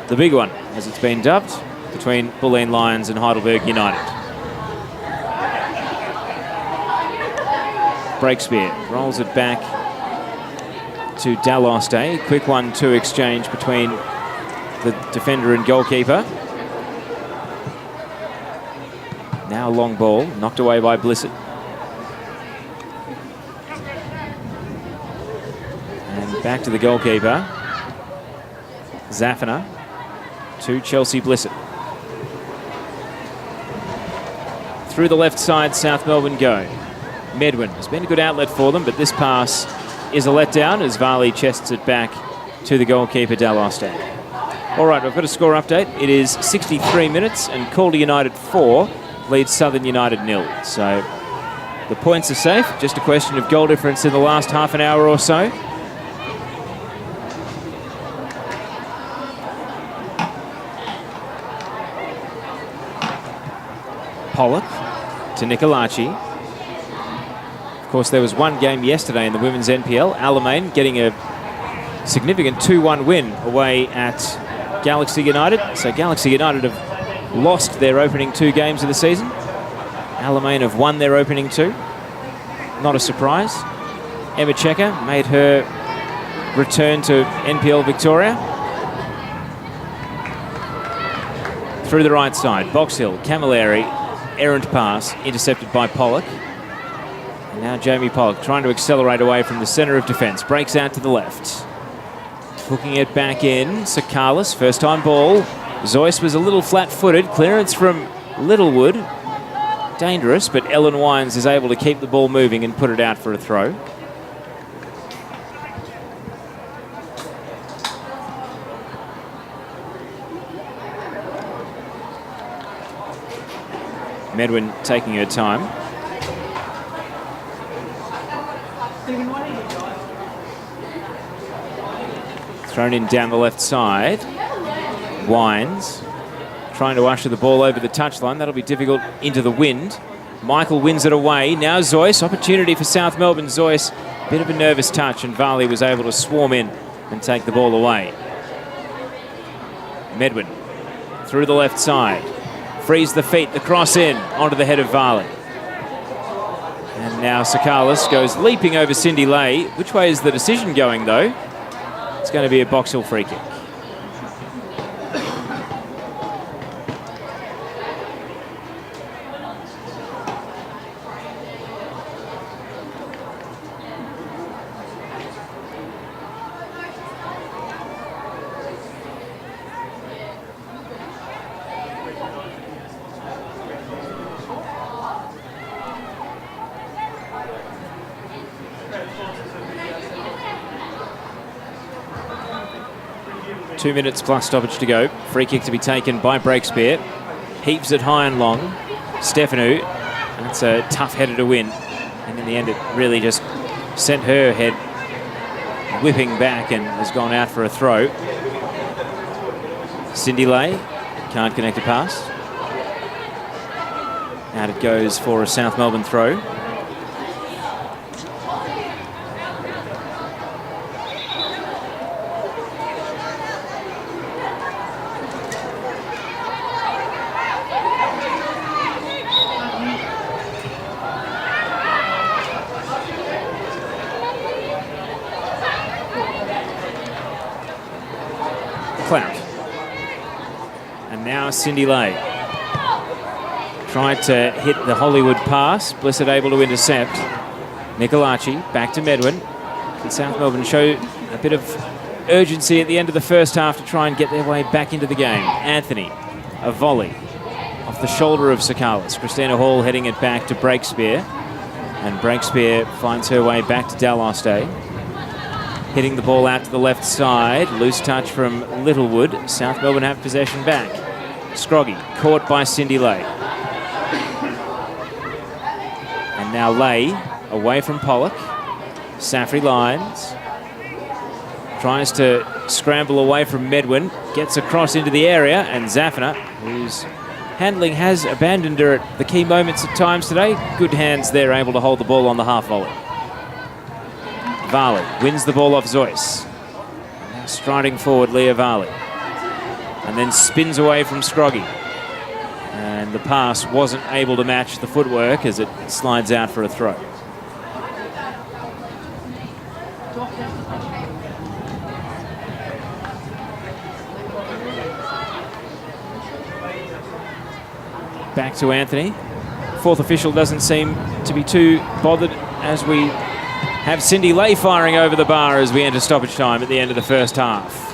Speaker 1: the big one, as it's been dubbed, between Bulleen Lions and Heidelberg United. Breakspear rolls it back to Daloste. Quick 1-2 exchange between the defender and goalkeeper. Now long ball, knocked away by Blissett. And back to the goalkeeper. Zafina to Chelsea Blissett. Through the left side, South Melbourne go. Medwin has been a good outlet for them, but this pass is a letdown as Varley chests it back to the goalkeeper, Daloste. All right, we've got a score update. It is 63 minutes and Calder United 4 leads Southern United 0. So the points are safe, just a question of goal difference in the last half an hour or so. Pollock to Nicolaci. Of course, there was one game yesterday in the women's NPL. Alamein getting a significant 2-1 win away at Galaxy United. So Galaxy United have lost their opening 2 games of the season. Alamein have won their opening 2. Not a surprise. Emma Checker made her return to NPL Victoria. Through the right side, Box Hill, Camilleri, errant pass, intercepted by Pollock. And now Jamie Pollock trying to accelerate away from the centre of defence. Breaks out to the left. Hooking it back in, Sakalis, first time ball. Zoyce was a little flat-footed. Clearance from Littlewood. Dangerous, but Ellen Wines is able to keep the ball moving and put it out for a throw. Medwin taking her time. Thrown in down the left side. Wines trying to usher the ball over the touchline. That'll be difficult into the wind. Michael wins it away. Now Zoyce, opportunity for South Melbourne. Zoyce, bit of a nervous touch, and Varley was able to swarm in and take the ball away. Medwin through the left side. Frees the feet, the cross in, onto the head of Varley. And now Sakalis goes leaping over Cindy Lay. Which way is the decision going, though? It's going to be a Box Hill free kick. Two minutes plus stoppage to go. Free kick to be taken by Breakspear. Heaves it high and long. Stefanu. That's a tough header to win. And in the end, it really just sent her head whipping back and has gone out for a throw. Cindy Lay can't connect a pass. Out it goes for a South Melbourne throw. Clout. And now Cindy Lay. Tried to hit the Hollywood pass. Blissett able to intercept. Nicolaci back to Medwin. And South Melbourne show a bit of urgency at the end of the first half to try and get their way back into the game. Anthony, a volley off the shoulder of Sakalis. Christina Hall heading it back to Breakspear. And Breakspear finds her way back to Daloste. Hitting the ball out to the left side. Loose touch from Littlewood. South Melbourne have possession back. Scroggy caught by Cindy Lay. And now Lay away from Pollock. Safri Lyons tries to scramble away from Medwin. Gets across into the area, and Zafina, whose handling has abandoned her at the key moments at times today. Good hands there, able to hold the ball on the half volley. Varley wins the ball off Zoyce. Now striding forward, Leah Varley. And then spins away from Scroggy. And the pass wasn't able to match the footwork as it slides out for a throw. Back to Anthony. Fourth official doesn't seem to be too bothered as we have Cindy Lay firing over the bar as we enter stoppage time at the end of the first half.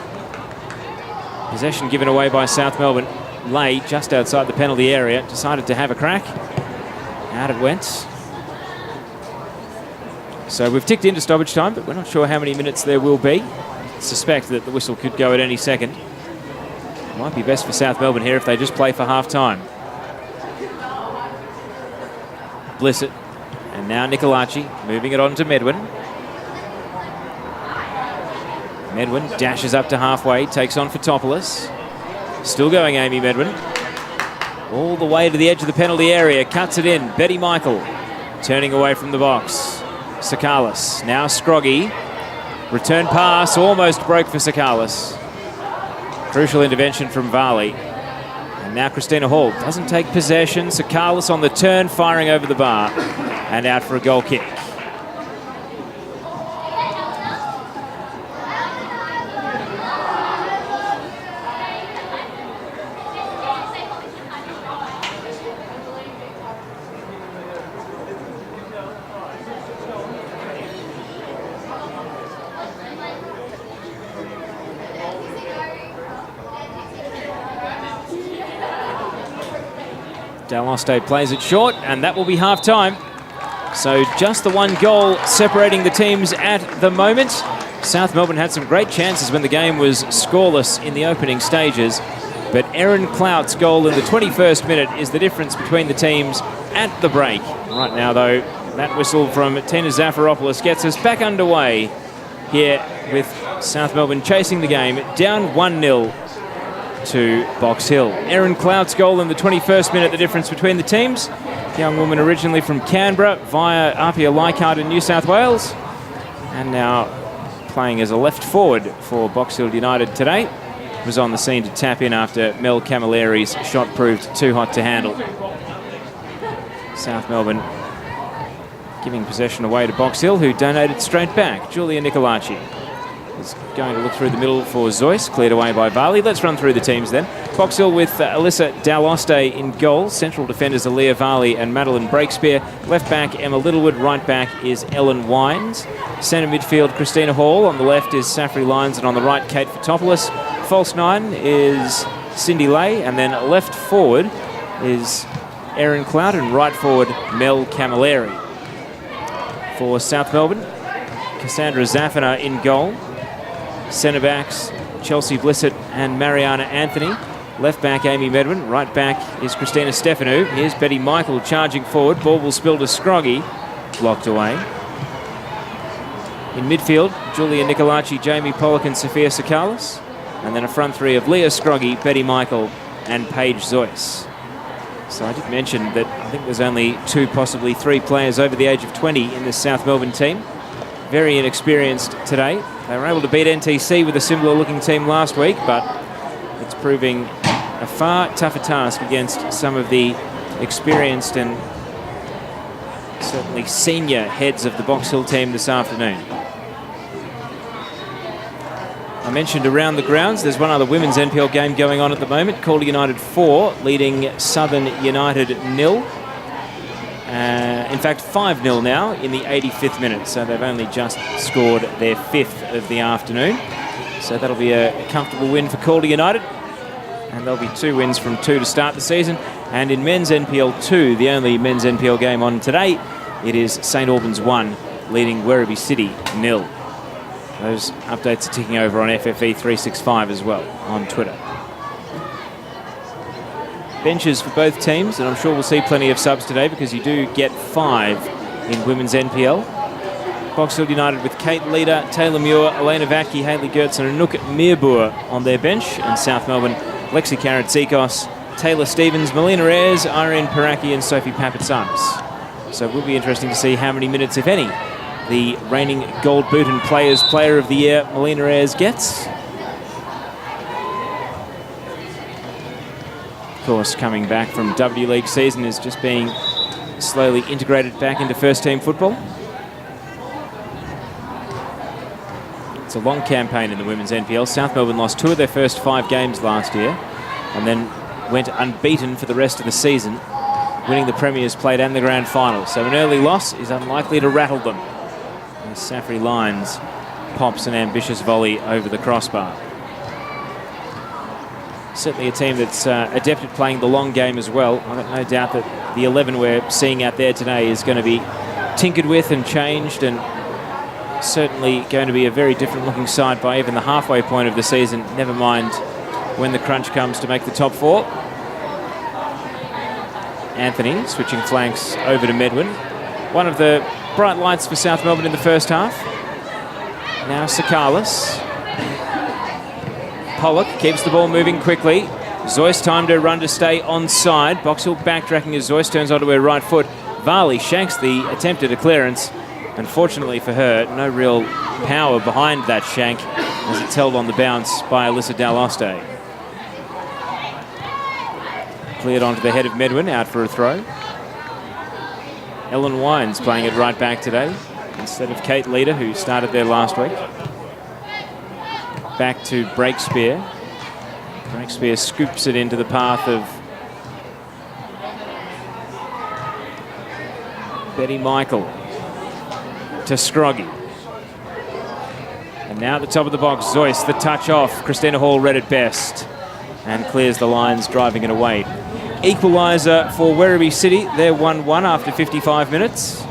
Speaker 1: Possession given away by South Melbourne. Lay, just outside the penalty area, decided to have a crack. Out it went. So we've ticked into stoppage time, but we're not sure how many minutes there will be. I suspect that the whistle could go at any second. It might be best for South Melbourne here if they just play for half-time. Blissett, and now Nicolaci, moving it on to Medwin. Medwin dashes up to halfway, takes on Fotopoulos. Still going Amy Medwin. All the way to the edge of the penalty area, cuts it in. Betty Michael turning away from the box. Sakalis, now Scroggy. Return pass, almost broke for Sakalis. Crucial intervention from Varley. And now Christina Hall doesn't take possession. Sakalis on the turn, firing over the bar. And out for a goal kick. Daloste plays it short, and that will be half-time. So just the one goal separating the teams at the moment. South Melbourne had some great chances when the game was scoreless in the opening stages, but Erin Clout's goal in the 21st minute is the difference between the teams at the break. Right now, though, that whistle from Tina Zafiropoulos gets us back underway here with South Melbourne chasing the game, down 1-0 to Box Hill. Erin Clout's goal in the 21st minute, the difference between the teams. Young woman originally from Canberra via Apia Leichhardt in New South Wales, and now playing as a left forward for Box Hill United today. Was on the scene to tap in after Mel Camilleri's shot proved too hot to handle. South Melbourne giving possession away to Box Hill, who donated straight back. Julia Nicolaci is going to look through the middle for Zoyce, cleared away by Varley. Let's run through the teams then. Box Hill with Alyssa Daloste in goal. Central defenders Aaliyah Varley and Madeline Breakspear. Left back Emma Littlewood. Right back is Ellen Wines. Centre midfield Christina Hall. On the left is Safri Lyons, and on the right Kate Fotopoulos. False nine is Cindy Lay, and then left forward is Erin Clout, and right forward Mel Camilleri. For South Melbourne, Cassandra Zaffina in goal. Centre backs Chelsea Blissett and Mariana Anthony. Left back Amy Medwin. Right back is Christina Stefanou. Here's Betty Michael charging forward. Ball will spill to Scroggy. Blocked away. In midfield, Julia Nicolaci, Jamie Pollock and Sophia Sakalis. And then a front three of Leah Scroggy, Betty Michael and Paige Zoyce. So I did mention that I think there's only 2, possibly 3 players over the age of 20 in this South Melbourne team. Very inexperienced today. They were able to beat NTC with a similar looking team last week, but it's proving a far tougher task against some of the experienced and certainly senior heads of the Box Hill team this afternoon. I mentioned around the grounds, there's one other women's NPL game going on at the moment. Calder United 4 leading Southern United 0. In fact, 5-0 now in the 85th minute. So they've only just scored their 5th of the afternoon. So that'll be a comfortable win for Calder United. And there'll be 2 wins from 2 to start the season. And in men's NPL 2, the only men's NPL game on today, it is St Albans 1 leading Werribee City 0. Those updates are ticking over on FFE365 as well on Twitter. Benches for both teams, and I'm sure we'll see plenty of subs today because you do get 5 in women's NPL. Box Hill United with Kate Leader, Taylor Muir, Elena Vatke, Hayley Gertz and Anouk Mirbour on their bench. And South Melbourne, Lexi Karatzikos, Taylor Stevens, Melina Ayres, Irene Paraki and Sophie Papatsanis. So it will be interesting to see how many minutes, if any, the reigning Gold Boot and Players Player of the Year, Melina Ayres, gets. Of course, coming back from W League season is just being slowly integrated back into first team football. It's a long campaign in the women's NPL. South Melbourne lost 2 of their first 5 games last year and then went unbeaten for the rest of the season, winning the Premier's Plate and the Grand Final. So an early loss is unlikely to rattle them. As Safri Lyons pops an ambitious volley over the crossbar. Certainly a team that's adept at playing the long game as well. I've got no doubt that the 11 we're seeing out there today is going to be tinkered with and changed, and certainly going to be a very different looking side by even the halfway point of the season, never mind when the crunch comes to make the top 4. Anthony switching flanks over to Medwin. One of the bright lights for South Melbourne in the first half. Now Sakalis. Pollock keeps the ball moving quickly. Zoyce timed her run to stay onside. Box Hill backtracking as Zoyce turns onto her right foot. Varley shanks the attempt at a clearance. Unfortunately for her, no real power behind that shank as it's held on the bounce by Alyssa Daloste. Cleared onto the head of Medwin, out for a throw. Ellen Wines playing it right back today instead of Kate Leader, who started there last week. Back to Breakspear. Breakspear scoops it into the path of Betty Michael to Scroggy. And now at the top of the box, Zoyce, the touch off. Christina Hall read it best and clears the lines, driving it away. Equaliser for Werribee City. They're 1-1 after 55 minutes.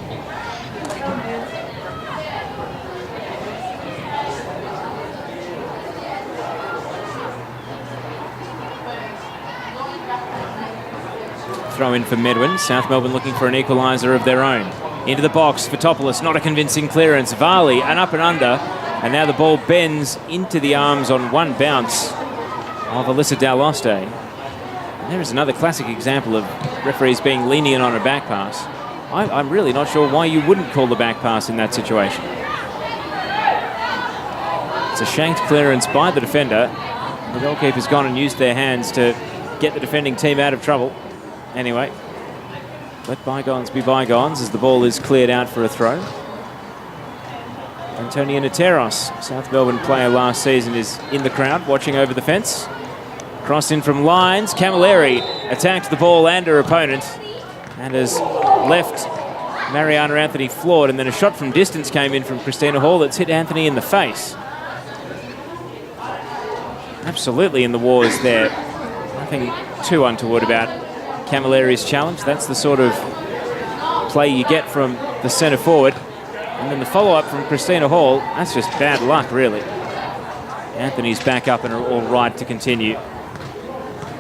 Speaker 1: Throw in for Medwin. South Melbourne looking for an equaliser of their own. Into the box, Fotopoulos, not a convincing clearance. Varley, an up and under. And now the ball bends into the arms on one bounce of Alyssa Daloste. And there is another classic example of referees being lenient on a back pass. I'm really not sure why you wouldn't call the back pass in that situation. It's a shanked clearance by the defender. The goalkeeper's gone and used their hands to get the defending team out of trouble. Anyway, let bygones be bygones as the ball is cleared out for a throw. Antonia Nateros, South Melbourne player last season, is in the crowd watching over the fence. Cross in from Lyons. Camilleri attacked the ball and her opponent and has left Mariana Anthony floored, and then a shot from distance came in from Christina Hall that's hit Anthony in the face. Absolutely in the wars there. Nothing too untoward about Camilleri's challenge. That's the sort of play you get from the centre forward. And then the follow-up from Christina Hall, that's just bad luck, really. Anthony's back up and are all right to continue.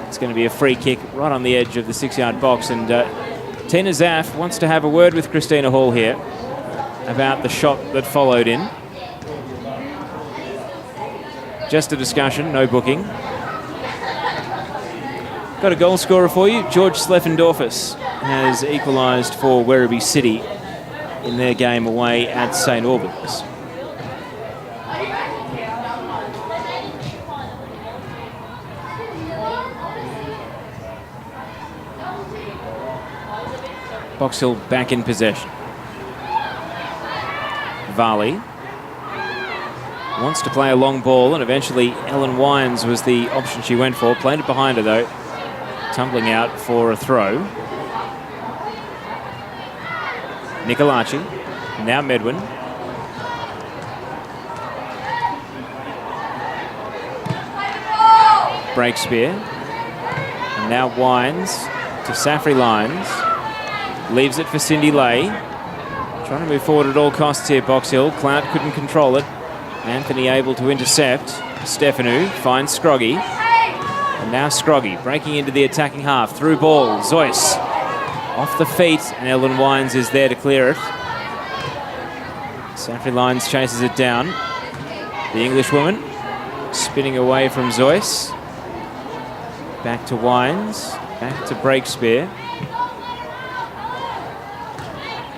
Speaker 1: It's going to be a free kick right on the edge of the 6-yard box, and Tina Zaff wants to have a word with Christina Hall here about the shot that followed in. Just a discussion, no booking. Got a goal scorer for you. George Sleffendorfus has equalised for Werribee City in their game away at St Albans. Box Hill back in possession. Varley wants to play a long ball, and eventually Ellen Wines was the option she went for. Played it behind her though. Tumbling out for a throw. Nicolaci. Now Medwin. Breakspear. And now Wines to Safri Lyons. Leaves it for Cindy Lay. Trying to move forward at all costs here, Box Hill. Clout couldn't control it. Anthony able to intercept. Stefanu finds Scroggy. And now Scroggy breaking into the attacking half. Through ball. Zoyce off the feet, and Ellen Wines is there to clear it. Safri Lyons chases it down. The Englishwoman spinning away from Zoyce. Back to Wines. Back to Breakspear.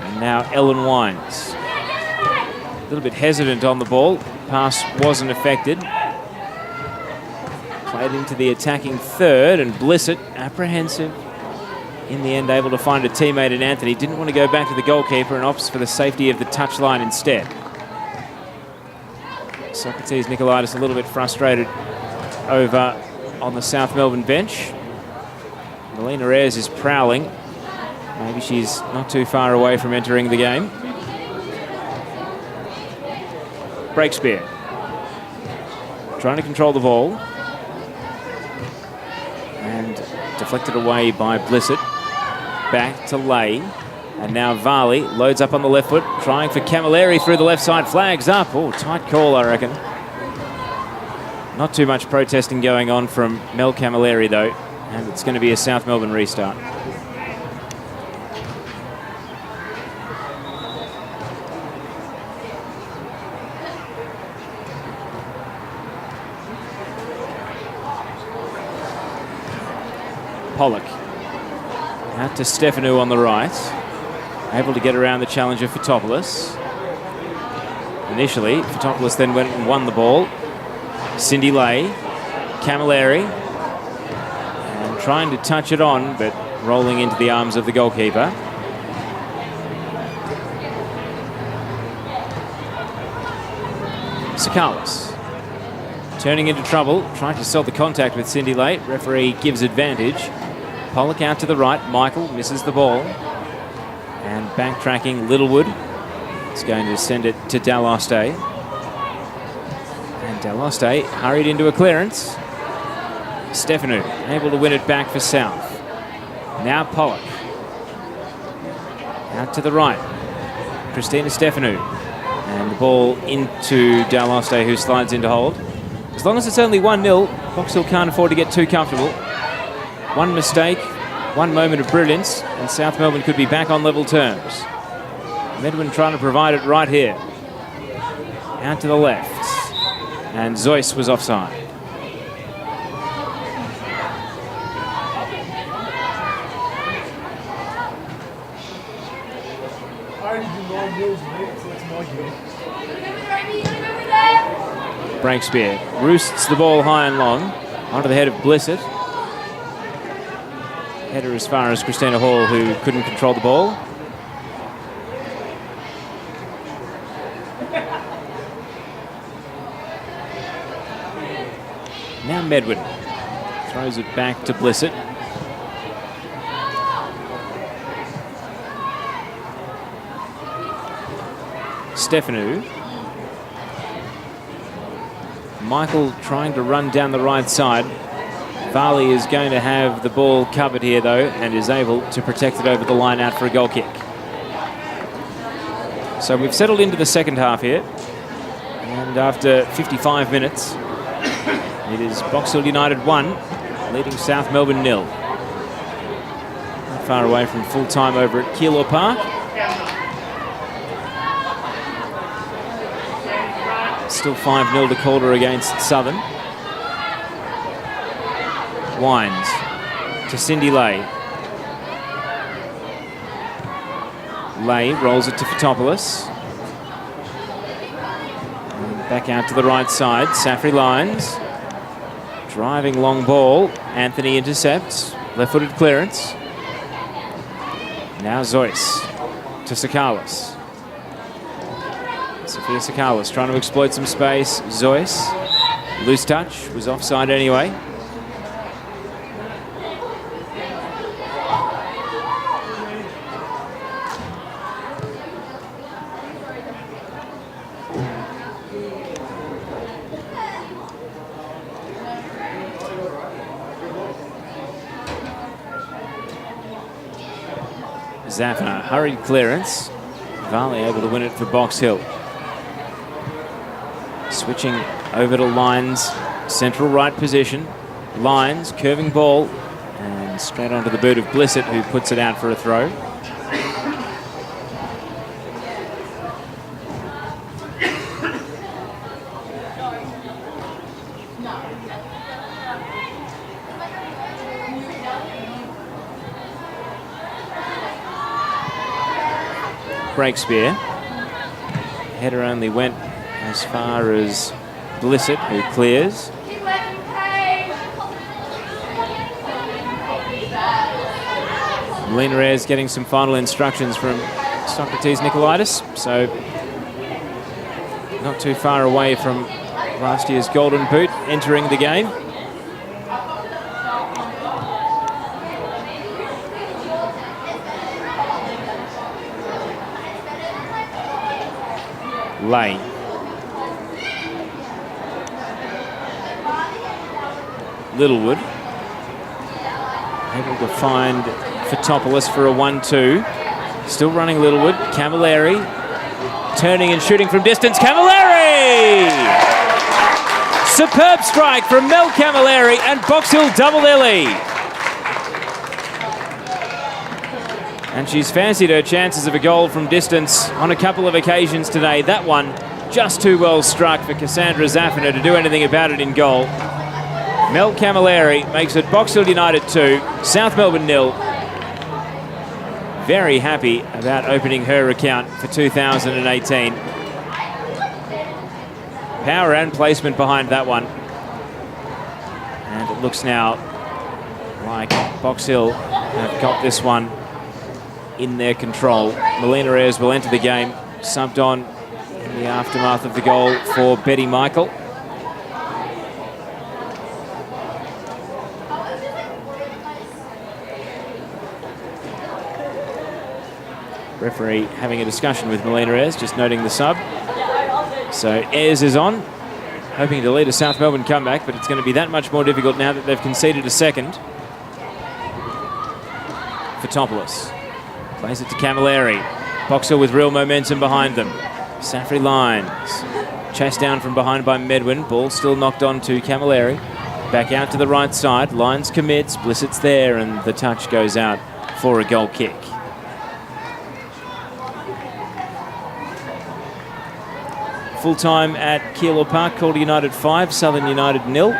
Speaker 1: And now Ellen Wines. A little bit hesitant on the ball. Pass wasn't affected. Played into the attacking third, and Blissett, apprehensive. In the end, able to find a teammate in Anthony. Didn't want to go back to the goalkeeper and opts for the safety of the touchline instead. Socrates Nicolaitis a little bit frustrated over on the South Melbourne bench. Melina Ayres is prowling. Maybe she's not too far away from entering the game. Breakspear. Trying to control the ball. And deflected away by Blissett. Back to Lay. And now Varley loads up on the left foot, trying for Camilleri through the left side. Flags up. Oh, tight call, I reckon. Not too much protesting going on from Mel Camilleri, though. And it's going to be a South Melbourne restart. Pollock. Out to Stefanu on the right. Able to get around the challenger, Fotopoulos. Initially, Fotopoulos then went and won the ball. Cindy Lay. Camilleri. And trying to touch it on, but rolling into the arms of the goalkeeper. Sakalis. Turning into trouble, trying to stop the contact with Cindy Lay. Referee gives advantage. Pollock out to the right. Michael misses the ball. And backtracking Littlewood. It's going to send it to Daloste. And Daloste hurried into a clearance. Stefanu able to win it back for South. Now Pollock. Out to the right. Christina Stefanu. And the ball into Daloste, who slides into hold. As long as it's only 1-0, Box Hill can't afford to get too comfortable. One mistake, one moment of brilliance, and South Melbourne could be back on level terms. Medwin trying to provide it right here. Out to the left. And Zeus was offside. Breakspear roosts the ball high and long onto the head of Blissett. Header as far as Christina Hall, who couldn't control the ball. Now Medwin throws it back to Blissett. Stefanu. Michael trying to run down the right side. Varley is going to have the ball covered here, though, and is able to protect it over the line out for a goal kick. So we've settled into the second half here. And after 55 minutes, it is Box Hill United 1, leading South Melbourne 0. Not far away from full time over at Keilor Park. Still 5-0 to Calder against Southern. Wines to Cindy Lay. Lay rolls it to Fotopoulos. And back out to the right side. Safri Lyons. Driving long ball. Anthony intercepts. Left-footed clearance. Now Zeus to Sakalis. Sophia Sakalis trying to exploit some space. Zeus. Loose touch. Was offside anyway. Zafna, hurried clearance. Varley able to win it for Box Hill. Switching over to Lyons, central right position. Lyons, curving ball, and straight onto the boot of Blissett, who puts it out for a throw. Breakspear. Header only went as far as Blissett, who clears. Melina Ayres getting some final instructions from Socrates Nicolaitis, so not too far away from last year's Golden Boot entering the game. Lane. Littlewood. Able to find Fotopoulos for a 1-2. Still running Littlewood. Camilleri. Turning and shooting from distance. Camilleri! Superb strike from Mel Camilleri, and Box Hill double their lead. And she's fancied her chances of a goal from distance on a couple of occasions today. That one just too well struck for Cassandra Zaffiner to do anything about it in goal. Mel Camilleri makes it Box Hill United 2, South Melbourne 0. Very happy about opening her account for 2018. Power and placement behind that one. And it looks now like Box Hill have got this one in their control. Melina Ayres will enter the game, subbed on in the aftermath of the goal for Betty Michael. Referee having a discussion with Melina Ayres, just noting the sub. So Ayres is on, hoping to lead a South Melbourne comeback, but it's going to be that much more difficult now that they've conceded a second. Fotopoulos plays it to Camilleri. Box Hill with real momentum behind them. Safri Lyons chased down from behind by Medwin. Ball still knocked on to Camilleri. Back out to the right side. Lyons commits. Blissett's there, and the touch goes out for a goal kick. Full time at Keilor Park, Calder United 5, Southern United 0.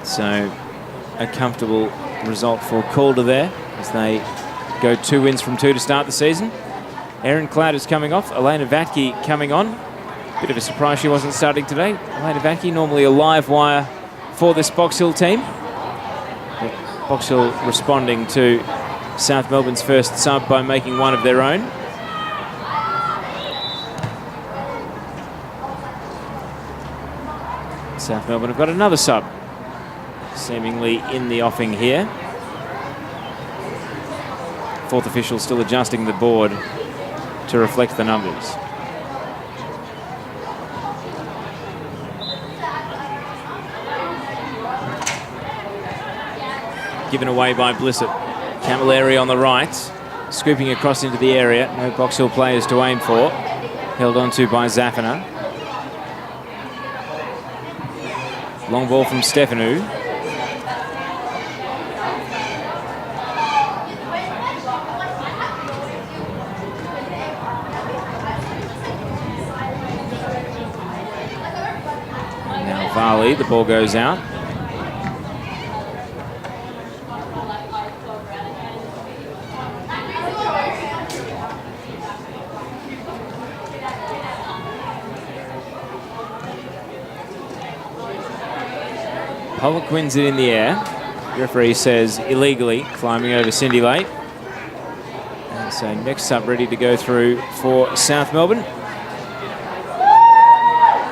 Speaker 1: So a comfortable result for Calder there as they go 2 wins from 2 to start the season. Erin Cloud is coming off, Elena Vatke coming on. Bit of a surprise she wasn't starting today. Elena Vatke, normally a live wire for this Box Hill team. But Box Hill responding to South Melbourne's first sub by making one of their own. South Melbourne have got another sub, seemingly in the offing here. Fourth official still adjusting the board to reflect the numbers. Given away by Blissett. Camilleri on the right, scooping across into the area. No Box Hill players to aim for. Held onto by Zaffiner. Long ball from Stefanu. And now Varley, the ball goes out. Pollock wins it in the air. The referee says illegally, climbing over Cindy Late. And so next sub ready to go through for South Melbourne.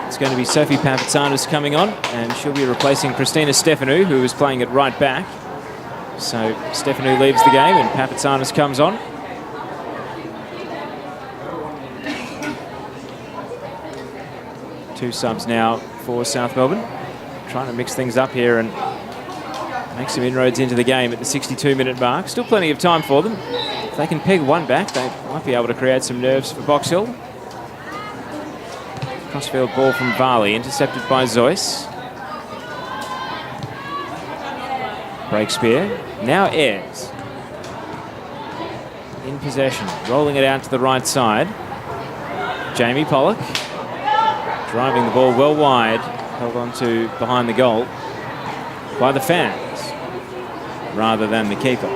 Speaker 1: It's going to be Sophie Papatsanis coming on, and she'll be replacing Christina Stefanu, who was playing at right back. So Stefanu leaves the game and Papatsanis comes on. Two subs now for South Melbourne. Trying to mix things up here and make some inroads into the game at the 62-minute mark. Still plenty of time for them. If they can peg one back, they might be able to create some nerves for Box Hill. Crossfield ball from Varley, intercepted by Zoyce. Breakspear. Now Ayres. In possession, rolling it out to the right side. Jamie Pollock. Driving the ball well wide. Held on to behind the goal by the fans rather than the keeper.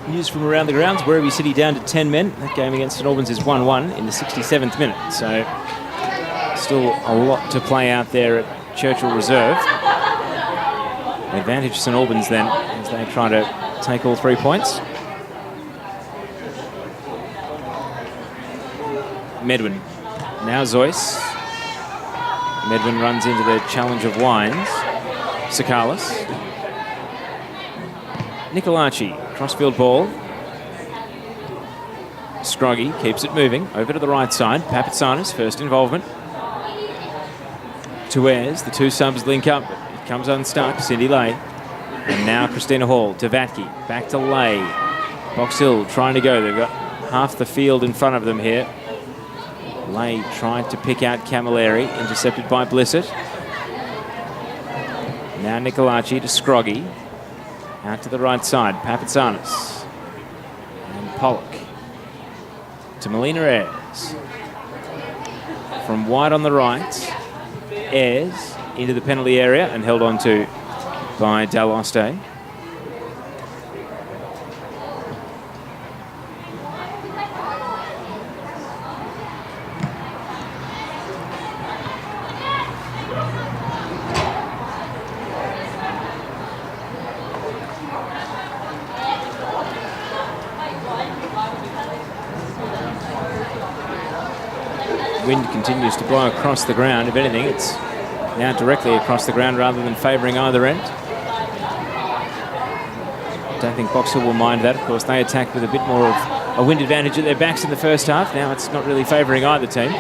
Speaker 1: News from around the grounds, Werribee City down to 10 men. That game against St Albans is 1-1 in the 67th minute. So still a lot to play out there at Churchill Reserve. Advantage St Albans then as they try to take all 3 points. Medwin. Now Zoyce. Medwin runs into the challenge of Wines. Sakalis. Nicolaci. Crossfield ball. Scroggy keeps it moving. Over to the right side. Papatsanis, first involvement. Tuez, the 2 subs link up. It comes unstuck. Cindy Lay. And now Christina Hall to Vatke. Back to Lay. Box Hill trying to go. They've got half the field in front of them here. Lay tried to pick out Camilleri, intercepted by Blissett. Now Nicolaci to Scroggy. Out to the right side, Papatsanis. And Pollock. To Melina Ayres. From wide on the right, Ayres into the penalty area and held on to by Daloste. Wind continues to blow across the ground. If anything, it's now directly across the ground rather than favouring either end. I don't think Box Hill will mind that. Of course, they attacked with a bit more of a wind advantage at their backs in the first half. Now it's not really favouring either team.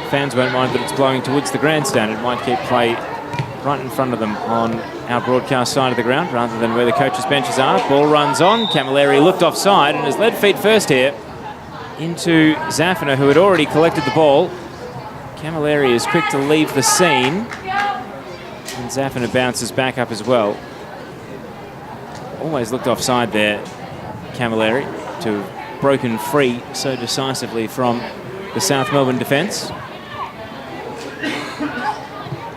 Speaker 1: Fans won't mind that it's blowing towards the grandstand. It might keep play right in front of them on our broadcast side of the ground rather than where the coaches' benches are. Ball runs on. Camilleri looked offside and has led feet first here into Zaffina, who had already collected the ball. Camilleri is quick to leave the scene. And Zaffina bounces back up as well. Always looked offside there, Camilleri, to have broken free so decisively from the South Melbourne defence.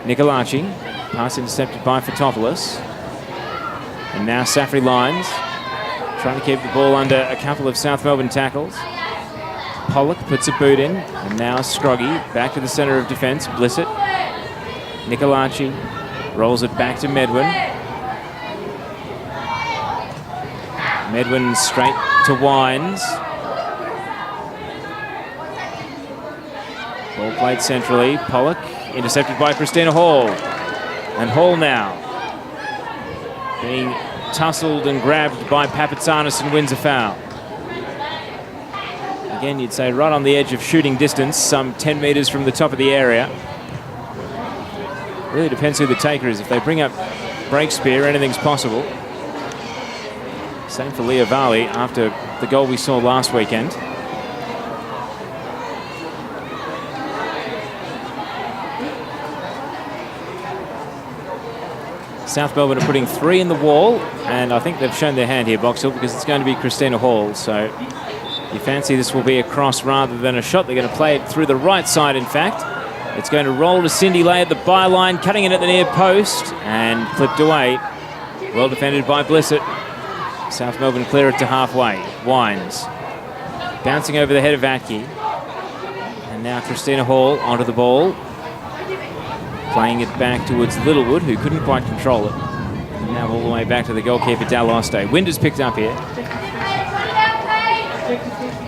Speaker 1: Nicolaci, pass intercepted by Fotopoulos. And now Safri Lines, trying to keep the ball under a couple of South Melbourne tackles. Pollock puts a boot in, and now Scroggy back to the centre of defence. Blissett. Nicolaci rolls it back to Medwin. Medwin straight to Wines. Ball played centrally. Pollock intercepted by Christina Hall. And Hall now being tussled and grabbed by Papatsanis and wins a foul. Again, you'd say right on the edge of shooting distance, some 10 metres from the top of the area. Really depends who the taker is. If they bring up break spear, anything's possible. Same for Leah Varley after the goal we saw last weekend. South Melbourne are putting 3 in the wall, and I think they've shown their hand here, Box Hill, because it's going to be Christina Hall. So you fancy this will be a cross rather than a shot. They're going to play it through the right side, in fact. It's going to roll to Cindy Lay at the byline, cutting it at the near post, and clipped away. Well defended by Blissett. South Melbourne clear it to halfway. Wines bouncing over the head of Vatke. And now Christina Hall onto the ball. Playing it back towards Littlewood, who couldn't quite control it. And now all the way back to the goalkeeper, Daloste. Wind has picked up here.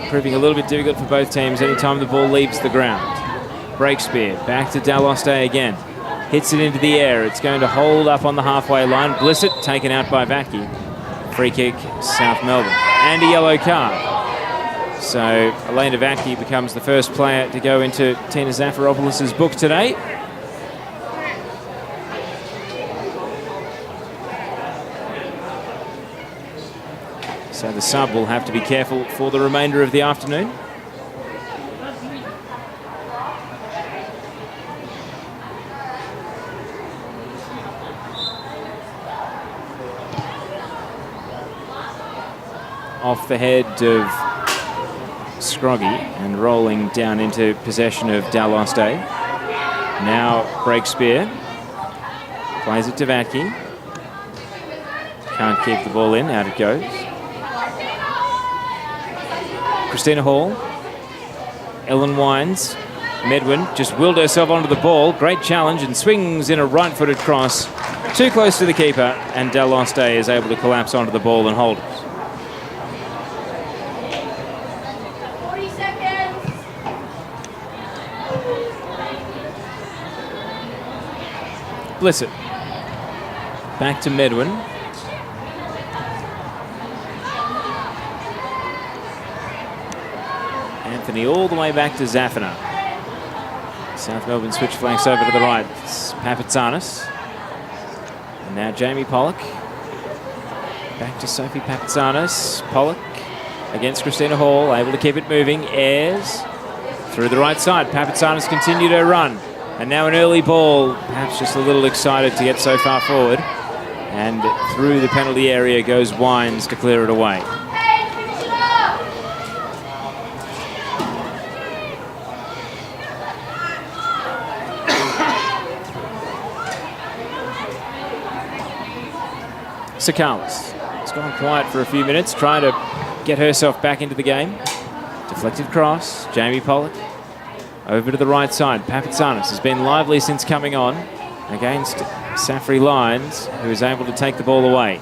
Speaker 1: Proving a little bit difficult for both teams anytime the ball leaves the ground. Break spear, back to Daloste again. Hits it into the air. It's going to hold up on the halfway line. Blissett taken out by Vatke. Free kick, South Melbourne. And a yellow card. So Elena Vatke becomes the first player to go into Tina Zafiropoulos' book today. So the sub will have to be careful for the remainder of the afternoon. Off the head of Scroggy and rolling down into possession of Daloste. Now break spear. Plays it to Vatke. Can't keep the ball in. Out it goes. Christina Hall. Ellen Wines. Medwin just willed herself onto the ball. Great challenge and swings in a right-footed cross. Too close to the keeper, and Daloste is able to collapse onto the ball and hold it.
Speaker 2: 40 seconds.
Speaker 1: Blissett. Back to Medwin. Anthony all the way back to Zafina. South Melbourne switch flanks over to the right. It's Papatsanis. And now Jamie Pollock. Back to Sophie Papatsanis. Pollock against Christina Hall. Able to keep it moving. Ayres through the right side. Papatsanis continued her run. And now an early ball. Perhaps just a little excited to get so far forward. And through the penalty area goes Wines to clear it away. Sakalis. It's gone quiet for a few minutes, trying to get herself back into the game. Deflected cross. Jamie Pollock over to the right side. Papatsanis has been lively since coming on against Safri Lyons, who is able to take the ball away.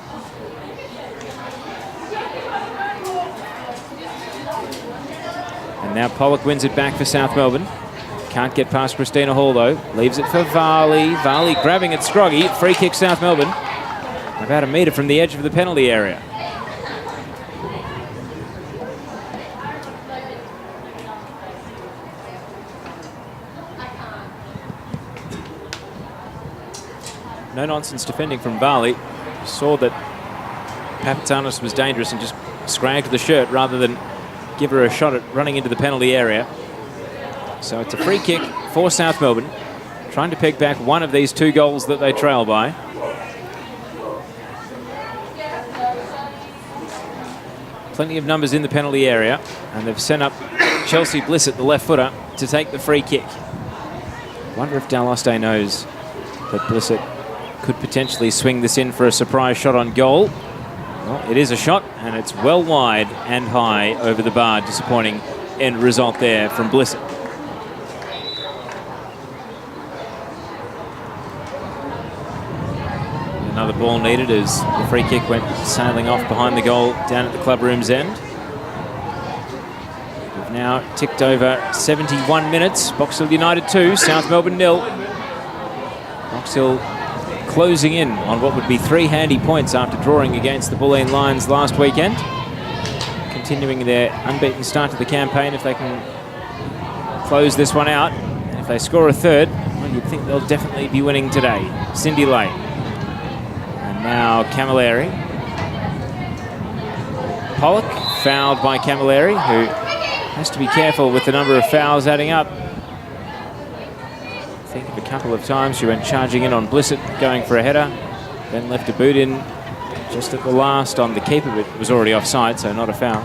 Speaker 1: And now Pollock wins it back for South Melbourne. Can't get past Christina Hall though. Leaves it for Varley. Varley grabbing at Scroggy. Free kick South Melbourne. About a metre from the edge of the penalty area. No nonsense defending from Varley. Saw that Papatsanis was dangerous and just scragged the shirt rather than give her a shot at running into the penalty area. So it's a free kick for South Melbourne, trying to peg back one of these 2 goals that they trail by. Plenty of numbers in the penalty area, and they've sent up Chelsea Blissett, the left footer, to take the free kick. Wonder if Daloste knows that Blissett could potentially swing this in for a surprise shot on goal. Well, it is a shot, and it's well wide and high over the bar. Disappointing end result there from Blissett. Another ball needed as the free kick went sailing off behind the goal down at the club room's end. We've now ticked over 71 minutes. Box Hill United 2, South Melbourne 0. Box Hill closing in on what would be 3 handy points after drawing against the Bulleen Lions last weekend. Continuing their unbeaten start to the campaign. If they can close this one out, and if they score a third, well, you'd think they'll definitely be winning today. Cindy Lay. Now Camilleri. Pollock fouled by Camilleri, who has to be careful with the number of fouls adding up. Think of a couple of times she went charging in on Blissett, going for a header, then left a boot in just at the last on the keeper, but it was already offside, so not a foul.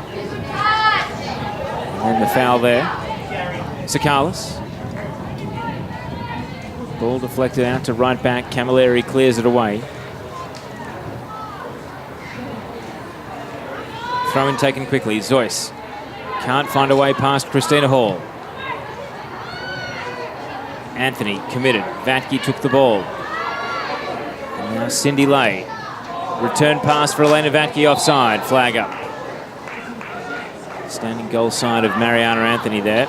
Speaker 1: And then the foul there. Sakalis. Ball deflected out to right back. Camilleri clears it away. Throw in taken quickly. Zoyce can't find a way past Christina Hall. Anthony committed. Vatke took the ball. And now Cindy Lay. Return pass for Elena Vatke offside. Flag up. Standing goal side of Mariana Anthony there.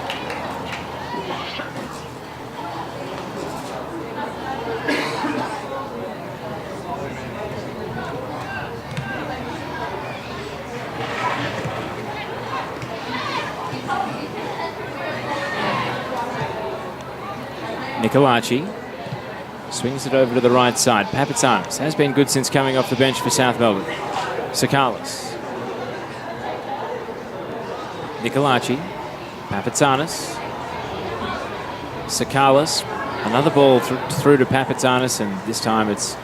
Speaker 1: Nicolaci swings it over to the right side. Papatsanis has been good since coming off the bench for South Melbourne. Sakalis. Nicolaci. Papatsanis. Sakalis. Another ball through to Papatsanis, and this time it's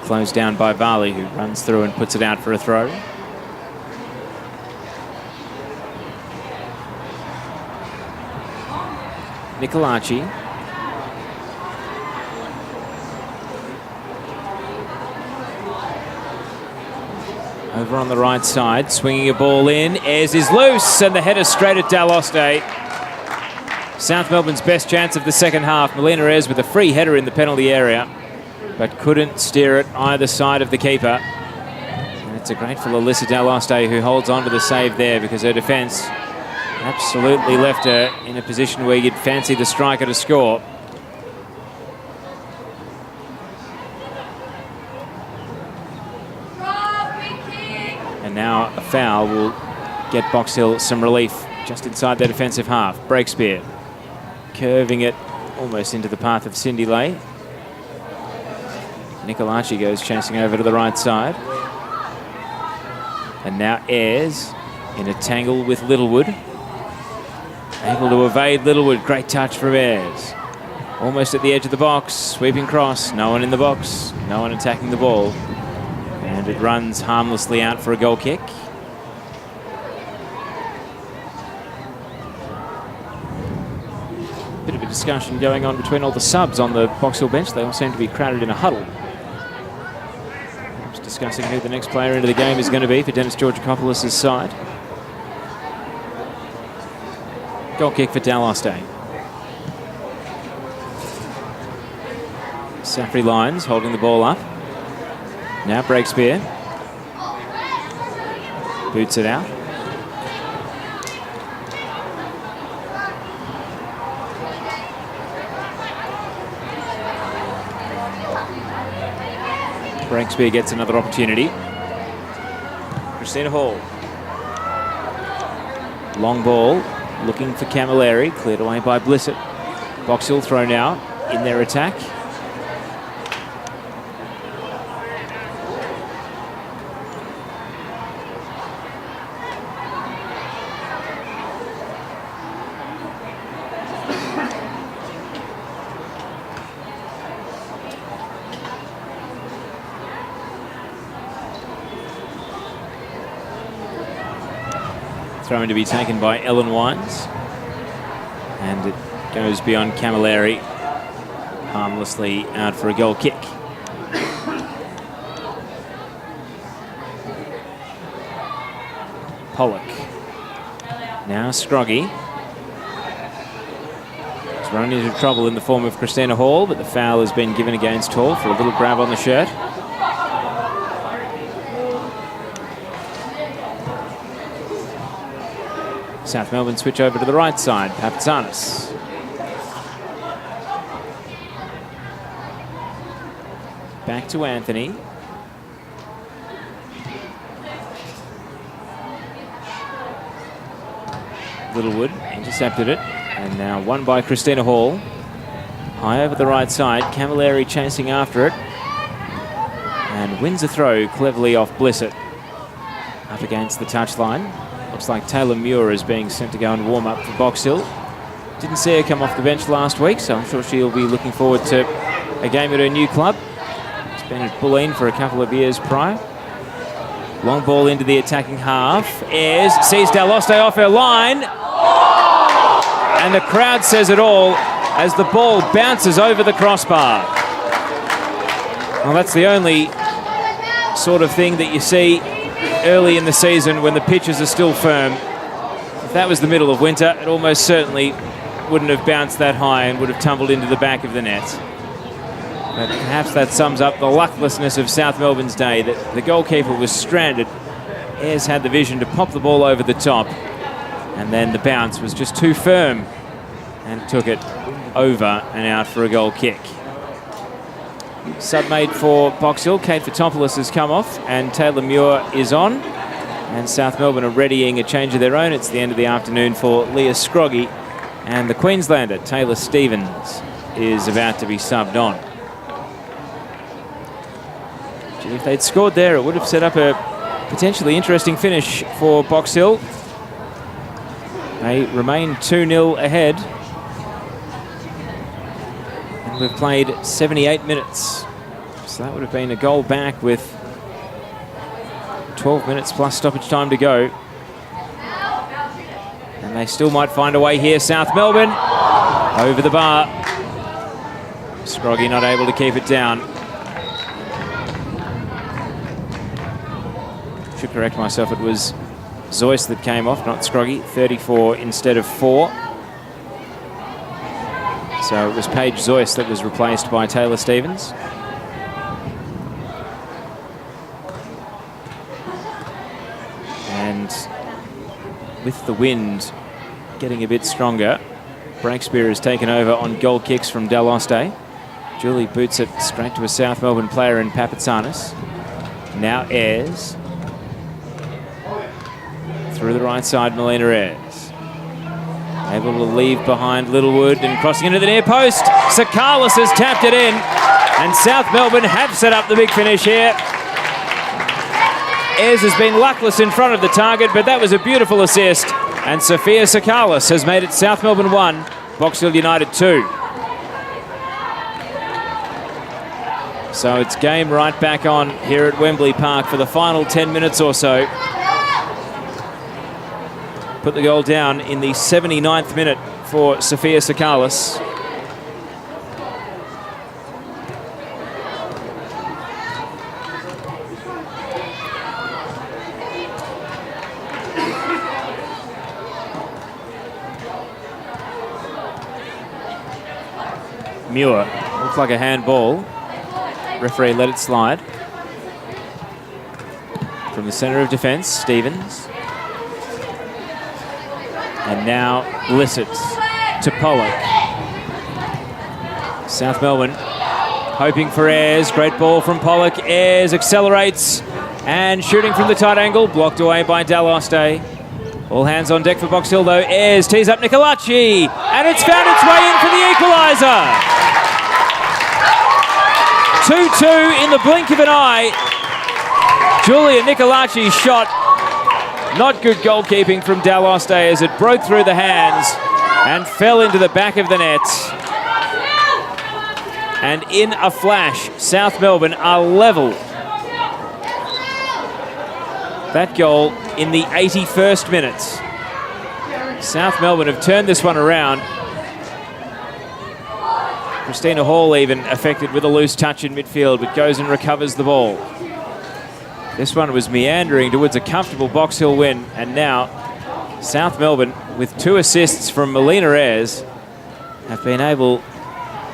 Speaker 1: closed down by Varley, who runs through and puts it out for a throw. Nicolaci. Over on the right side, swinging a ball in. Ayres is loose, and the header straight at Daloste. South Melbourne's best chance of the second half. Melina Ayres with a free header in the penalty area, but couldn't steer it either side of the keeper. And it's a grateful Alyssa Daloste who holds on to the save there, because her defence absolutely left her in a position where you'd fancy the striker to score. And now a foul will get Box Hill some relief just inside their defensive half. Breakspear curving it almost into the path of Cindy Lay. Nicolaci goes chasing over to the right side. And now Ayres in a tangle with Littlewood. Able to evade Littlewood. Great touch from Ayres. Almost at the edge of the box. Sweeping cross. No one in the box. No one attacking the ball. And it runs harmlessly out for a goal kick. Bit of a discussion going on between all the subs on the Box Hill bench. They all seem to be crowded in a huddle. Just discussing who the next player into the game is going to be for Dennis Georgakopoulos' side. Goal kick for Daloste. Safri Lyons holding the ball up. Now Breakspear. Boots it out. Breakspear gets another opportunity. Christina Hall. Long ball, looking for Camilleri, cleared away by Blissett. Box Hill thrown out in their attack. Thrown to be taken by Ellen Wines. And it goes beyond Camilleri. Harmlessly out for a goal kick. Pollock. Now Scroggy. He's run into trouble in the form of Christina Hall, but the foul has been given against Hall for a little grab on the shirt. South Melbourne switch over to the right side. Papatsanis. Back to Anthony. Littlewood intercepted it. And now won by Christina Hall. High over the right side. Camilleri chasing after it. And wins a throw cleverly off Blissett. Up against the touchline. Looks like Taylor Muir is being sent to go and warm up for Box Hill. Didn't see her come off the bench last week, so I'm sure she'll be looking forward to a game at her new club. She's been at Bulleen for a couple of years prior. Long ball into the attacking half. Ayres sees Daloste off her line. And the crowd says it all as the ball bounces over the crossbar. Well, that's the only sort of thing that you see early in the season when the pitches are still firm. If that was the middle of winter, it almost certainly wouldn't have bounced that high and would have tumbled into the back of the net. But perhaps that sums up the lucklessness of South Melbourne's day, that the goalkeeper was stranded. Ayres had the vision to pop the ball over the top, and then the bounce was just too firm and took it over and out for a goal kick. Sub made for Box Hill. Kate Fotopoulos has come off and Taylor Muir is on. And South Melbourne are readying a change of their own. It's the end of the afternoon for Leah Scroggy. And the Queenslander, Taylor Stevens, is about to be subbed on. Gee, if they'd scored there, it would have set up a potentially interesting finish for Box Hill. They remain 2-0 ahead. And we've played 78 minutes. So that would have been a goal back with 12 minutes plus stoppage time to go. And they still might find a way here. South Melbourne over the bar. Scroggy not able to keep it down. Should correct myself, it was Zeus that came off, not Scroggy. 34 instead of 4. So it was Paige Zeus that was replaced by Taylor Stevens. And with the wind getting a bit stronger, Breakspear has taken over on goal kicks from Del Oste. Julie boots it straight to a South Melbourne player in Papatsanis. Now Ayres. Through the right side, Melina Ayres. Able to leave behind Littlewood and crossing into the near post. Sakalis has tapped it in, and South Melbourne have set up the big finish here. Ayres has been luckless in front of the target, but that was a beautiful assist. And Sophia Sakalis has made it South Melbourne 1, Box Hill United 2. So it's game right back on here at Wembley Park for the final 10 minutes or so. Put the goal down in the 79th minute for Sophia Sakalis. Muir, looks like a handball. Referee let it slide. From the centre of defence, Stevens. And now Blissett to Pollock. South Melbourne hoping for Ayres. Great ball from Pollock. Ayres accelerates and shooting from the tight angle. Blocked away by Del Oste. All hands on deck for Box Hill though. Ayres tees up Nicolacci. And it's found its way in for the equaliser. 2-2 in the blink of an eye. Julia Nicolacci's shot. Not good goalkeeping from Del Oste as it broke through the hands and fell into the back of the net. And in a flash, South Melbourne are level. That goal in the 81st minute. South Melbourne have turned this one around. Christina Hall even affected with a loose touch in midfield, but goes and recovers the ball. This one was meandering towards a comfortable Box Hill win, and now South Melbourne, with 2 assists from Melina Ayres, have been able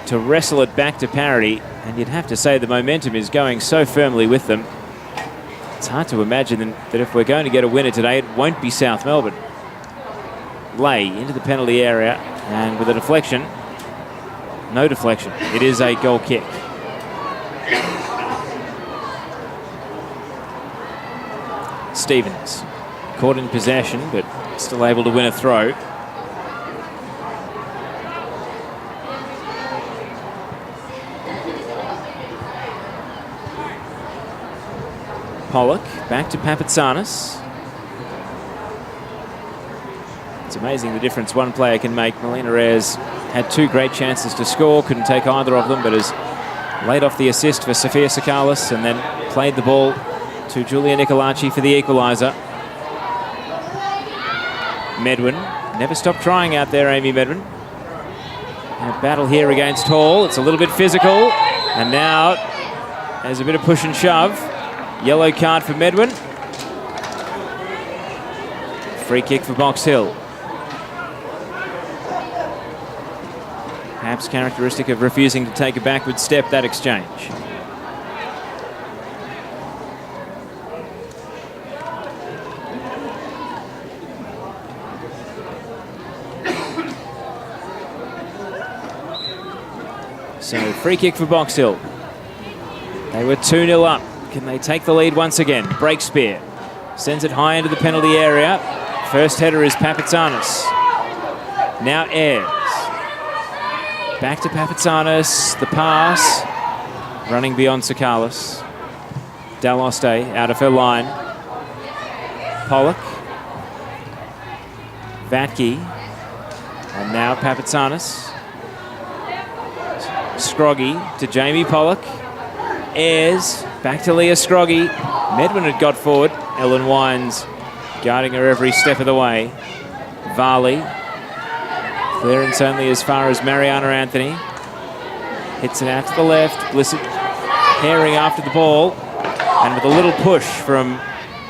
Speaker 1: to wrestle it back to parity, and you'd have to say the momentum is going so firmly with them. It's hard to imagine that if we're going to get a winner today, it won't be South Melbourne. Lay into the penalty area, and with a deflection, no deflection. It is a goal kick. Stevens caught in possession, but still able to win a throw. Pollock back to Papatsanis. It's amazing the difference one player can make. Melina Ayres had 2 great chances to score, couldn't take either of them, but has laid off the assist for Sophia Sakalis and then played the ball to Julia Nicolacci for the equaliser. Medwin, never stopped trying out there, Amy Medwin. And a battle here against Hall. It's a little bit physical, and now there's a bit of push and shove. Yellow card for Medwin. Free kick for Box Hill. Perhaps characteristic of refusing to take a backward step, that exchange. So free kick for Box Hill. They were 2-0 up. Can they take the lead once again? Breakspear sends it high into the penalty area. First header is Papatsanis. Now Ayres. Back to Papatsanis. The pass. Running beyond Sakalis. Del Oste out of her line. Pollock. Vatke. And now Papatsanis. Scroggy to Jamie Pollock. Ayres back to Leah Scroggy. Medwin had got forward. Ellen Wines guarding her every step of the way. Varley. Clearance only as far as Mariana Anthony. Hits it out to the left. Blissett herring after the ball. And with a little push from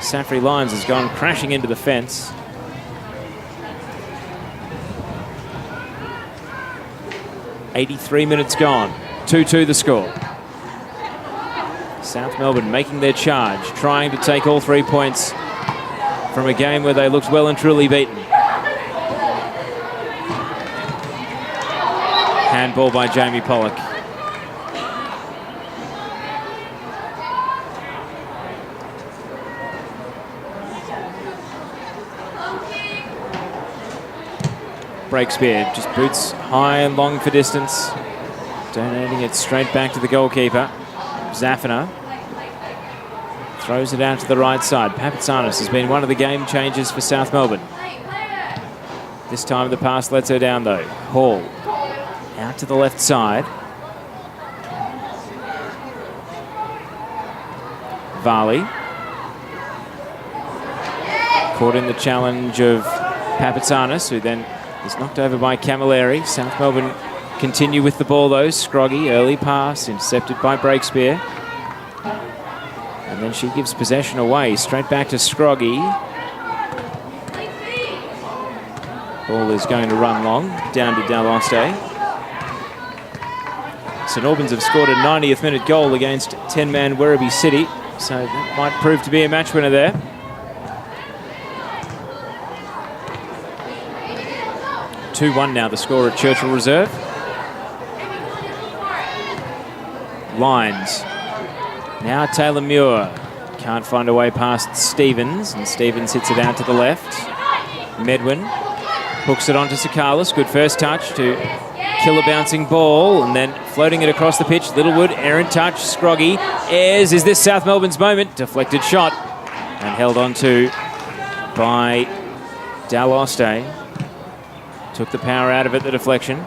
Speaker 1: Safri Lyons has gone crashing into the fence. .83 gone. 2-2 the score. South Melbourne making their charge, trying to take all 3 points from a game where they looked well and truly beaten. Handball by Jamie Pollock. Breakspear just boots high and long for distance, donating it straight back to the goalkeeper. Zafina throws it out to the right side. Papatsanis has been one of the game changers for South Melbourne. This time the pass lets her down though. Hall out to the left side. Varley caught in the challenge of Papatsanis, who then is knocked over by Camilleri. South Melbourne continue with the ball though. Scroggy, early pass, intercepted by Breakspear. And then she gives possession away, straight back to Scroggy. Ball is going to run long, down to Daloste. St Albans have scored a 90th minute goal against 10-man Werribee City, so that might prove to be a match winner there. (2-1) now the score at Churchill Reserve. Lines. Now Taylor Muir can't find a way past Stevens, and Stevens hits it out to the left. Medwin hooks it onto Sakalis. Good first touch to kill a bouncing ball, and then floating it across the pitch. Littlewood, errant touch. Scroggy airs. Is this South Melbourne's moment? Deflected shot and held on to by Daloste. Took the power out of it, the deflection.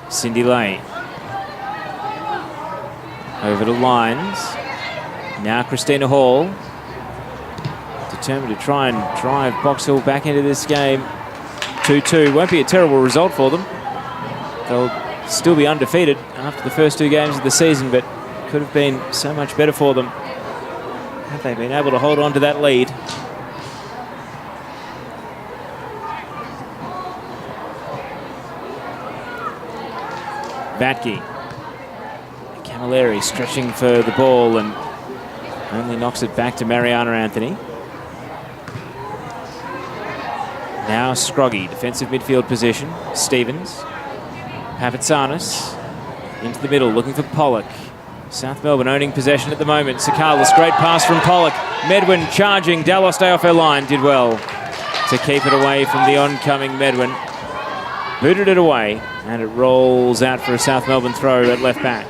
Speaker 1: Cindy Lay. Over to Lyons. Now Christina Hall. Determined to try and drive Box Hill back into this game. 2-2. Won't be a terrible result for them. They'll still be undefeated after the first 2 games of the season, but could have been so much better for them had they been able to hold on to that lead. Vatke. Camilleri stretching for the ball and only knocks it back to Mariana Anthony. Now Scroggy, defensive midfield position. Stevens. Papatsanis into the middle, looking for Pollock. South Melbourne owning possession at the moment. Sakalis, great pass from Pollock. Medwin charging. Daloste off her line. Did well to keep it away from the oncoming Medwin. Booted it away, and it rolls out for a South Melbourne throw at left back.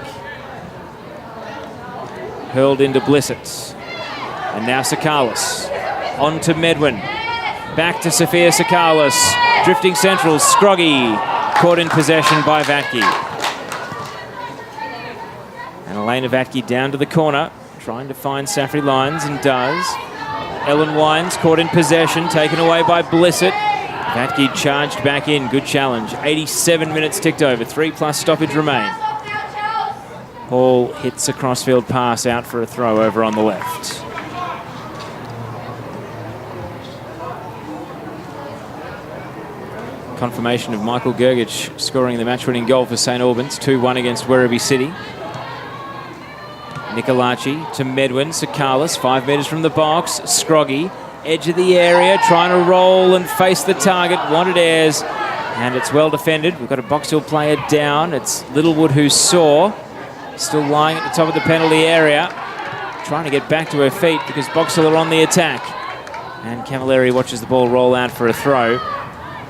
Speaker 1: Hurled into Blissett. And now Sakalis. On to Medwin. Back to Sophia Sakalis. Drifting central. Scroggy. Caught in possession by Vatke. And Elena Vatke down to the corner. Trying to find Safri Lyons, and does. Ellen Wines caught in possession. Taken away by Blissett. Vatke charged back in. Good challenge. 87 minutes ticked over. 3+ stoppage remain. Hall hits a crossfield pass out for a throw over on the left. Confirmation of Michael Gergich scoring the match-winning goal for St Albans. 2-1 against Werribee City. Nicolaci to Medwin. Sakalis, 5 metres from the box. Scroggy, edge of the area, trying to roll and face the target. Wanted airs, and it's well defended. We've got a Box Hill player down. It's Littlewood who saw. Still lying at the top of the penalty area. Trying to get back to her feet because Box Hill are on the attack. And Camilleri watches the ball roll out for a throw.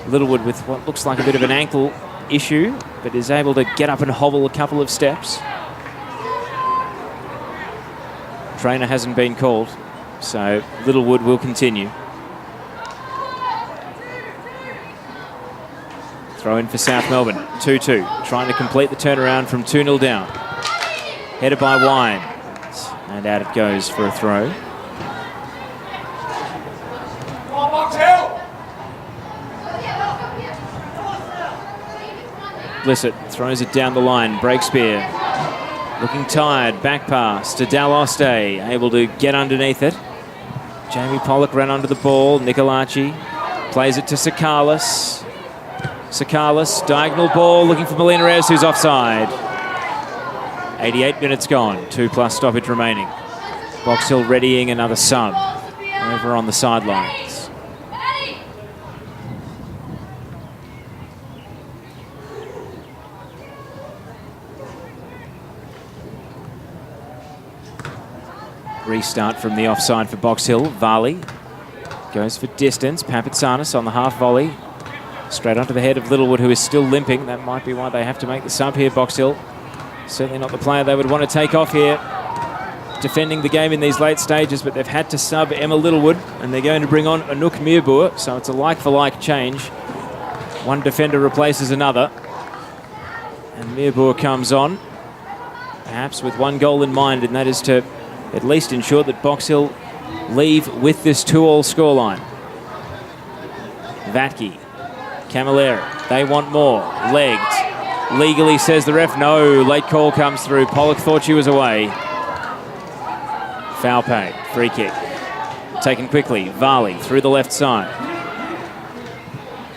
Speaker 1: Littlewood with what looks like a bit of an ankle issue, but is able to get up and hobble a couple of steps. Trainer hasn't been called, so Littlewood will continue. Throw in for South Melbourne, 2-2. Trying to complete the turnaround from 2-0 down. Headed by Wines, and out it goes for a throw. Blissett throws it down the line. Breakspear Looking tired, back pass to Daloste, able to get underneath it. Jamie Pollock ran onto the ball. Nicolaci plays it to Sakalis. Sakalis, diagonal ball, looking for Melina Reyes, who's offside. 88 minutes gone, 2+ stoppage remaining. Box Hill readying another sub over on the sidelines. Restart from the offside for Box Hill. Varley goes for distance. Papatsanis on the half volley. Straight onto the head of Littlewood, who is still limping. That might be why they have to make the sub here, Box Hill. Certainly not the player they would want to take off here, defending the game in these late stages, but they've had to sub Emma Littlewood, and they're going to bring on Anouk Mirbour, so it's a like-for-like change. One defender replaces another, and Mirbour comes on, perhaps with one goal in mind, and that is to at least ensure that Box Hill leave with this 2-2 scoreline. Vatke, Camilleri, they want more. Legged. Legally, says the ref. No, late call comes through. Pollock thought she was away. Foul paid. Free kick. Taken quickly. Varley through the left side.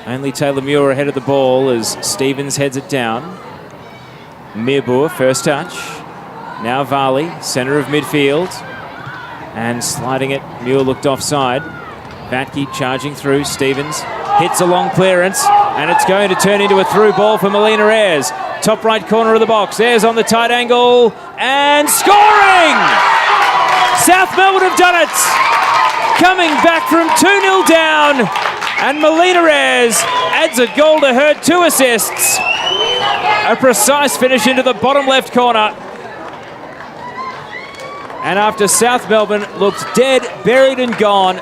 Speaker 1: Only Taylor Muir ahead of the ball as Stevens heads it down. Mirbour, first touch. Now Varley, centre of midfield. And sliding it. Muir looked offside. Vatke charging through. Stevens hits a long clearance. And it's going to turn into a through ball for Melina Reyes. Top right corner of the box. Ayres on the tight angle. And scoring! South Melbourne have done it! Coming back from 2-0 down. And Melina Reyes adds a goal to her 2 assists. A precise finish into the bottom left corner. And after South Melbourne looked dead, buried and gone,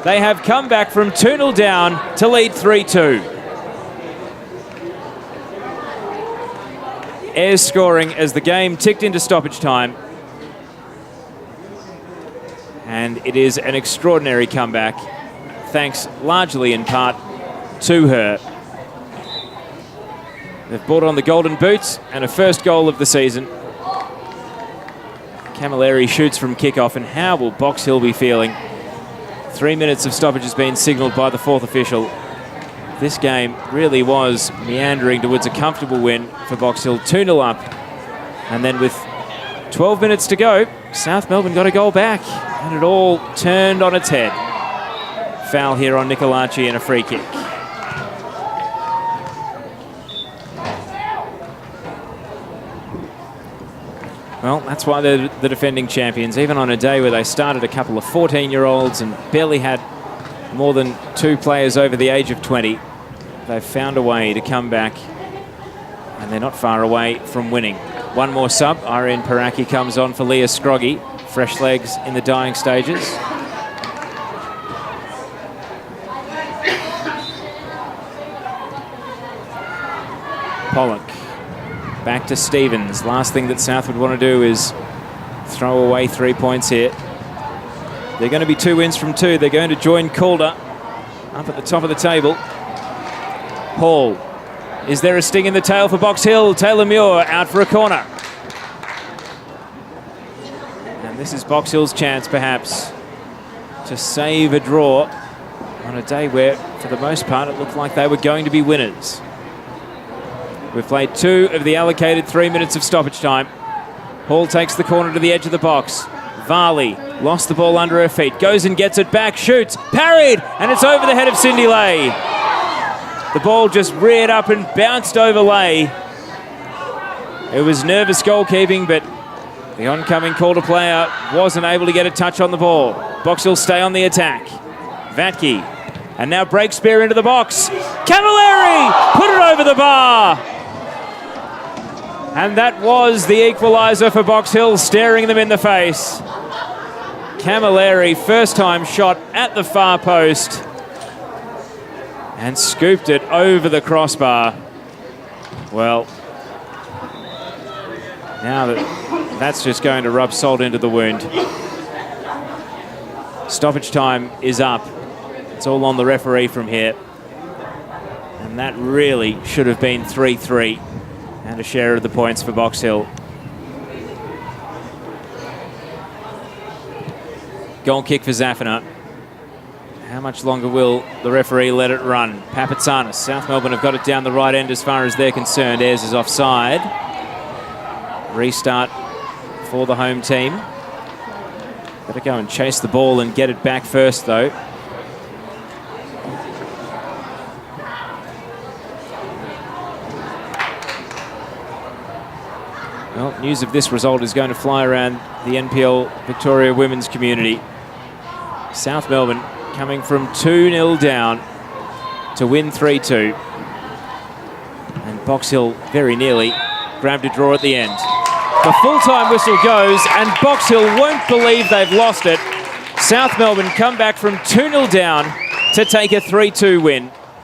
Speaker 1: they have come back from 2-0 down to lead 3-2. Ayres scoring as the game ticked into stoppage time. And it is an extraordinary comeback, thanks largely in part to her. They've brought on the golden boots and a first goal of the season. Camilleri shoots from kickoff, and how will Box Hill be feeling? 3 minutes of stoppage has been signalled by the 4th official. This game really was meandering towards a comfortable win for Box Hill, 2-0 up. And then with 12 minutes to go, South Melbourne got a goal back, and it all turned on its head. Foul here on Nicolaci and a free kick. Well, that's why they're the defending champions. Even on a day where they started a couple of 14-year-olds and barely had more than 2 players over the age of 20, they've found a way to come back, and they're not far away from winning. One more sub. Irene Paraki comes on for Leah Scroggy. Fresh legs in the dying stages. Pollock. Back to Stevens. Last thing that South would want to do is throw away 3 points here. They're going to be 2 wins from 2. They're going to join Calder up at the top of the table. Hall. Is there a sting in the tail for Box Hill? Taylor Muir out for a corner. And this is Box Hill's chance, perhaps, to save a draw on a day where, for the most part, it looked like they were going to be winners. We've played 2 of the allocated 3 minutes of stoppage time. Hall takes the corner to the edge of the box. Varley lost the ball under her feet, goes and gets it back, shoots, parried, and it's over the head of Cindy Lay. The ball just reared up and bounced over Lay. It was nervous goalkeeping, but the oncoming Calder player wasn't able to get a touch on the ball. Box Hill stay on the attack. Vatke, and now Breakspear into the box. Camilleri put it over the bar. And that was the equaliser for Box Hill, staring them in the face. Camilleri, first time shot at the far post and scooped it over the crossbar. Well, now that's just going to rub salt into the wound. Stoppage time is up. It's all on the referee from here. And that really should have been 3-3 and a share of the points for Box Hill. Goal kick for Zafina. How much longer will the referee let it run? Papatsanis. South Melbourne have got it down the right end as far as they're concerned. Ayres is offside. Restart for the home team. Better go and chase the ball and get it back first, though. Well, news of this result is going to fly around the NPL Victoria women's community. South Melbourne coming from 2-0 down to win 3-2. And Box Hill very nearly grabbed a draw at the end. The full-time whistle goes and Box Hill won't believe they've lost it. South Melbourne come back from 2-0 down to take a 3-2 win.